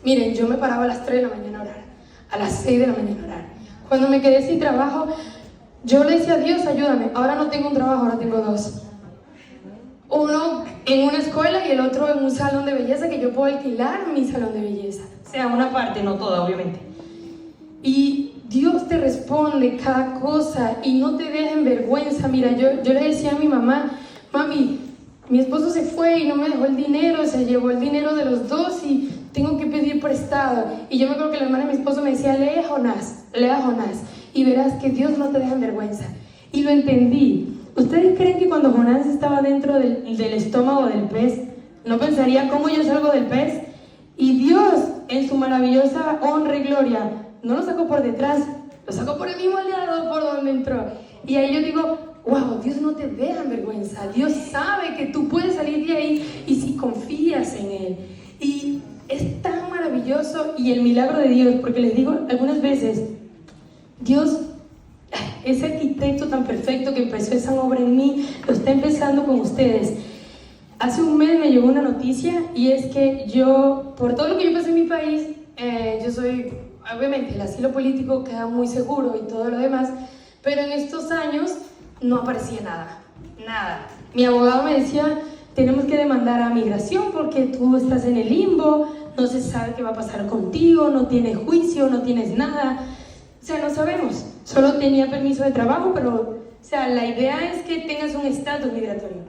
Speaker 4: miren, yo me paraba a las 3 de la mañana a orar, a las 6 de la mañana a orar. Cuando me quedé sin trabajo, yo le decía a Dios, ayúdame, ahora no tengo un trabajo, ahora tengo 2. Uno en una escuela y el otro en un salón de belleza que yo puedo alquilar mi salón de belleza. O sea, una parte, no toda, obviamente. Y Dios te responde cada cosa y no te deja en vergüenza. Mira, yo le decía a mi mamá, mami, mi esposo se fue y no me dejó el dinero, se llevó el dinero de los 2 y tengo que pedir prestado. Y yo me acuerdo que la hermana de mi esposo me decía, lea Jonás, y verás que Dios no te deja en vergüenza. Y lo entendí. ¿Ustedes creen que cuando Jonás estaba dentro del estómago del pez, no pensaría cómo yo salgo del pez? Y Dios, en su maravillosa honra y gloria, no lo sacó por detrás, lo sacó por el mismo lado por donde entró. Y ahí yo digo, wow, Dios no te deja en vergüenza. Dios sabe que tú puedes salir de ahí y si confías en Él. Y es tan maravilloso y el milagro de Dios, porque les digo algunas veces, Dios, ese arquitecto tan perfecto que empezó esa obra en mí, lo está empezando con ustedes. Hace un mes me llegó una noticia y es que yo, por todo lo que yo pasé en mi país, yo soy, obviamente el asilo político queda muy seguro y todo lo demás, pero en estos años no aparecía nada. Mi abogado me decía, tenemos que demandar a migración porque tú estás en el limbo, no se sabe qué va a pasar contigo, no tienes juicio, no tienes nada. O sea, no sabemos. Solo tenía permiso de trabajo, pero, o sea, la idea es que tengas un estatus migratorio.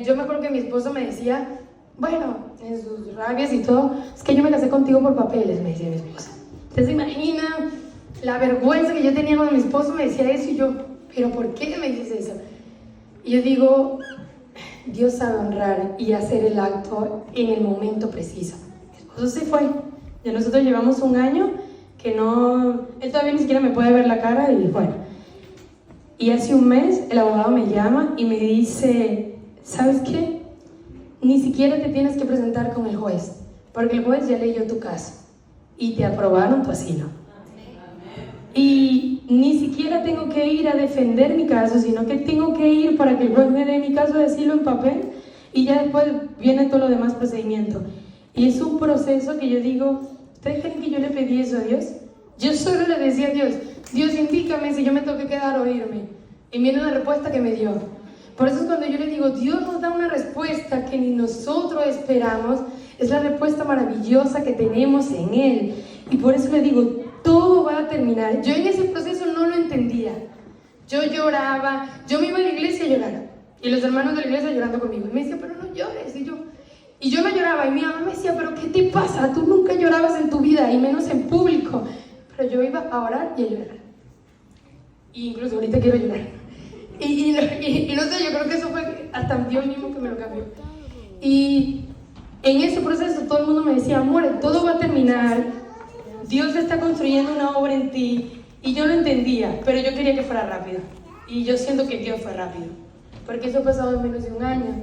Speaker 4: Yo me acuerdo que mi esposo me decía, bueno, en sus rabias y todo, es que yo me casé contigo por papeles, me decía mi esposo. ¿Ustedes se imaginan la vergüenza que yo tenía cuando mi esposo me decía eso? Y yo, ¿pero por qué me dices eso? Y yo digo, Dios sabe honrar y hacer el acto en el momento preciso. Mi esposo se fue. Ya nosotros llevamos un año que no, él todavía ni siquiera me puede ver la cara y bueno. Y hace un mes el abogado me llama y me dice, ¿sabes qué? Ni siquiera te tienes que presentar con el juez, porque el juez ya leyó tu caso y te aprobaron tu asilo. Y ni siquiera tengo que ir a defender mi caso, sino que tengo que ir para que el juez me dé mi caso de asilo en papel y ya después viene todo lo demás procedimiento. Y es un proceso que yo digo, ¿ustedes creen que yo le pedí eso a Dios? Yo solo le decía a Dios, Dios indícame si yo me tengo que quedar o irme. Y viene la respuesta que me dio. Por eso es cuando yo le digo, Dios nos da una respuesta que ni nosotros esperamos, es la respuesta maravillosa que tenemos en Él. Y por eso le digo, todo va a terminar. Yo en ese proceso no lo entendía. Yo lloraba, yo me iba a la iglesia a llorar. Y los hermanos de la iglesia llorando conmigo. Y me decían, pero no llores. Y yo no lloraba. Y mi mamá me decía, pero ¿qué te pasa? Tú nunca llorabas en tu vida, y menos en público. Pero yo iba a orar y a llorar. Y incluso ahorita quiero llorar. Y no sé, yo creo que eso fue hasta Dios mismo que me lo cambió. Y en ese proceso todo el mundo me decía, amor, todo va a terminar. Dios está construyendo una obra en ti. Y yo lo entendía, pero yo quería que fuera rápido. Y yo siento que Dios fue rápido. Porque eso ha pasado en menos de un año.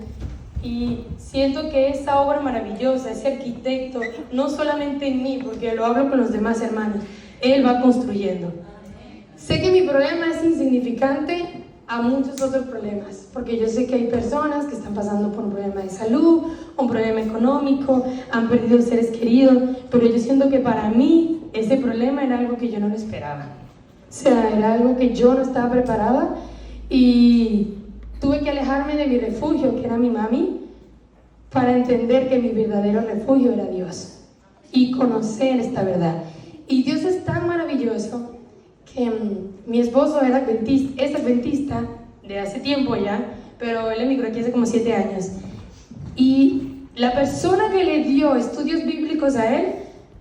Speaker 4: Y siento que esa obra maravillosa, ese arquitecto, no solamente en mí, porque lo hablo con los demás hermanos, Él va construyendo. Sé que mi problema es insignificante a muchos otros problemas, porque yo sé que hay personas que están pasando por un problema de salud, un problema económico, han perdido seres queridos, pero yo siento que para mí ese problema era algo que yo no lo esperaba. O sea, era algo que yo no estaba preparada y tuve que alejarme de mi refugio, que era mi mami, para entender que mi verdadero refugio era Dios y conocer esta verdad. Y Dios es tan maravilloso que mi esposo era adventista, es adventista de hace tiempo ya, pero él emigró aquí hace como 7 años. Y la persona que le dio estudios bíblicos a él,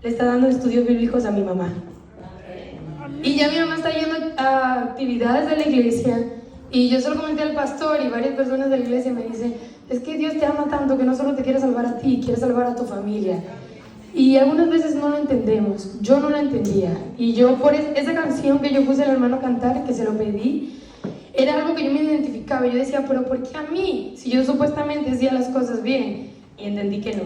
Speaker 4: le está dando estudios bíblicos a mi mamá. Y ya mi mamá está yendo a actividades de la iglesia, y yo se lo comenté al pastor, y varias personas de la iglesia me dicen, es que Dios te ama tanto que no solo te quiere salvar a ti, quiere salvar a tu familia. Y algunas veces no lo entendemos, yo no lo entendía. Y yo por esa canción que yo puse al hermano cantar, que se lo pedí, era algo que yo me identificaba. Yo decía, pero ¿por qué a mí? Si yo supuestamente hacía las cosas bien. Y entendí que no.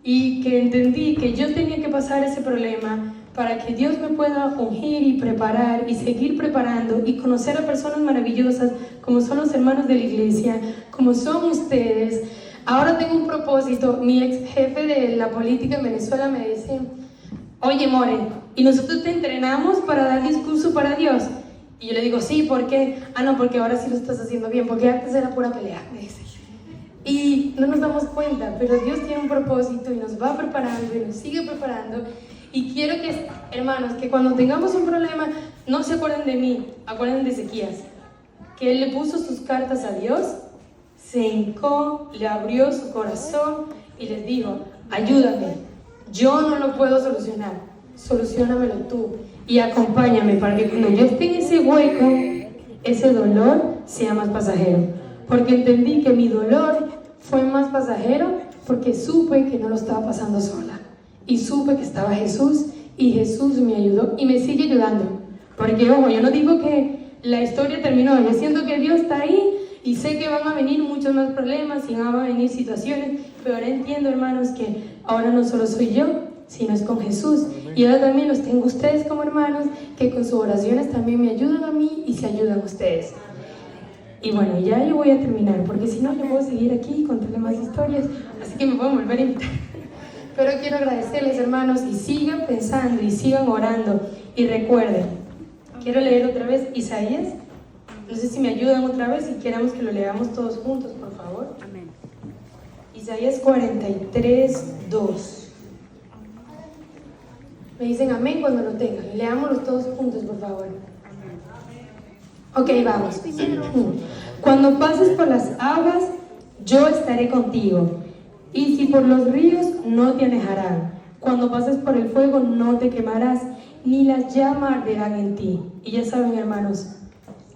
Speaker 4: Y que entendí que yo tenía que pasar ese problema para que Dios me pueda ungir y preparar y seguir preparando y conocer a personas maravillosas como son los hermanos de la iglesia, como son ustedes. Ahora tengo un propósito. Mi ex jefe de la política en Venezuela me dice, oye More, ¿y nosotros te entrenamos para dar discurso para Dios? Y yo le digo, sí, ¿por qué? Ah, no, porque ahora sí lo estás haciendo bien, porque antes era pura pelea, me dice. Y no nos damos cuenta, pero Dios tiene un propósito y nos va preparando y nos sigue preparando. Y quiero que, hermanos, que cuando tengamos un problema, no se acuerden de mí, acuerden de Ezequías, que él le puso sus cartas a Dios, se hincó, le abrió su corazón y les dijo, ayúdame, yo no lo puedo solucionar, solucionamelo tú y acompáñame para que cuando yo esté en ese hueco, ese dolor sea más pasajero. Porque entendí que mi dolor fue más pasajero porque supe que no lo estaba pasando sola. Y supe que estaba Jesús, y Jesús me ayudó y me sigue ayudando. Porque, ojo, yo no digo que la historia terminó, yo siento que Dios está ahí y sé que van a venir muchos más problemas y van a venir situaciones, pero ahora entiendo, hermanos, que ahora no solo soy yo, sino es con Jesús. Y ahora también los tengo ustedes como hermanos, que con sus oraciones también me ayudan a mí y se ayudan a ustedes. Y bueno, ya yo voy a terminar, porque si no, yo puedo seguir aquí y contarle más historias, así que me pueden volver a invitar. Pero quiero agradecerles, hermanos, y sigan pensando y sigan orando. Y recuerden, quiero leer otra vez Isaías. No sé si me ayudan otra vez y queremos que lo leamos todos juntos, por favor. Amén. Isaías 43:2. Me dicen amén cuando lo tengan. Leámoslos todos juntos, por favor. Ok, vamos. Cuando pases por las aguas, yo estaré contigo. Y si por los ríos, no te anejarán. Cuando pases por el fuego, no te quemarás, ni las llamas arderán en ti. Y ya saben, hermanos,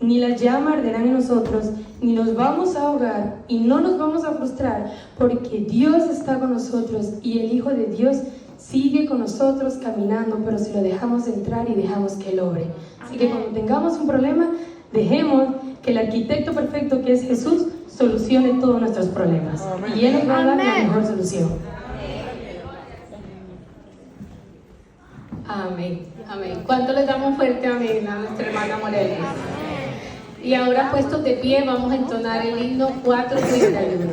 Speaker 4: ni las llamas arderán en nosotros, ni nos vamos a ahogar, y no nos vamos a frustrar, porque Dios está con nosotros, y el Hijo de Dios sigue con nosotros caminando, pero si lo dejamos entrar y dejamos que Él obre. Así que cuando tengamos un problema, dejemos que el arquitecto perfecto, que es Jesús, solucione todos nuestros problemas. Amén. Y Él nos va a dar la mejor solución.
Speaker 2: Amén, amén. ¿Cuánto le damos fuerte amén a nuestra hermana Morelia? Y ahora, puestos de pie, vamos a entonar el himno 431.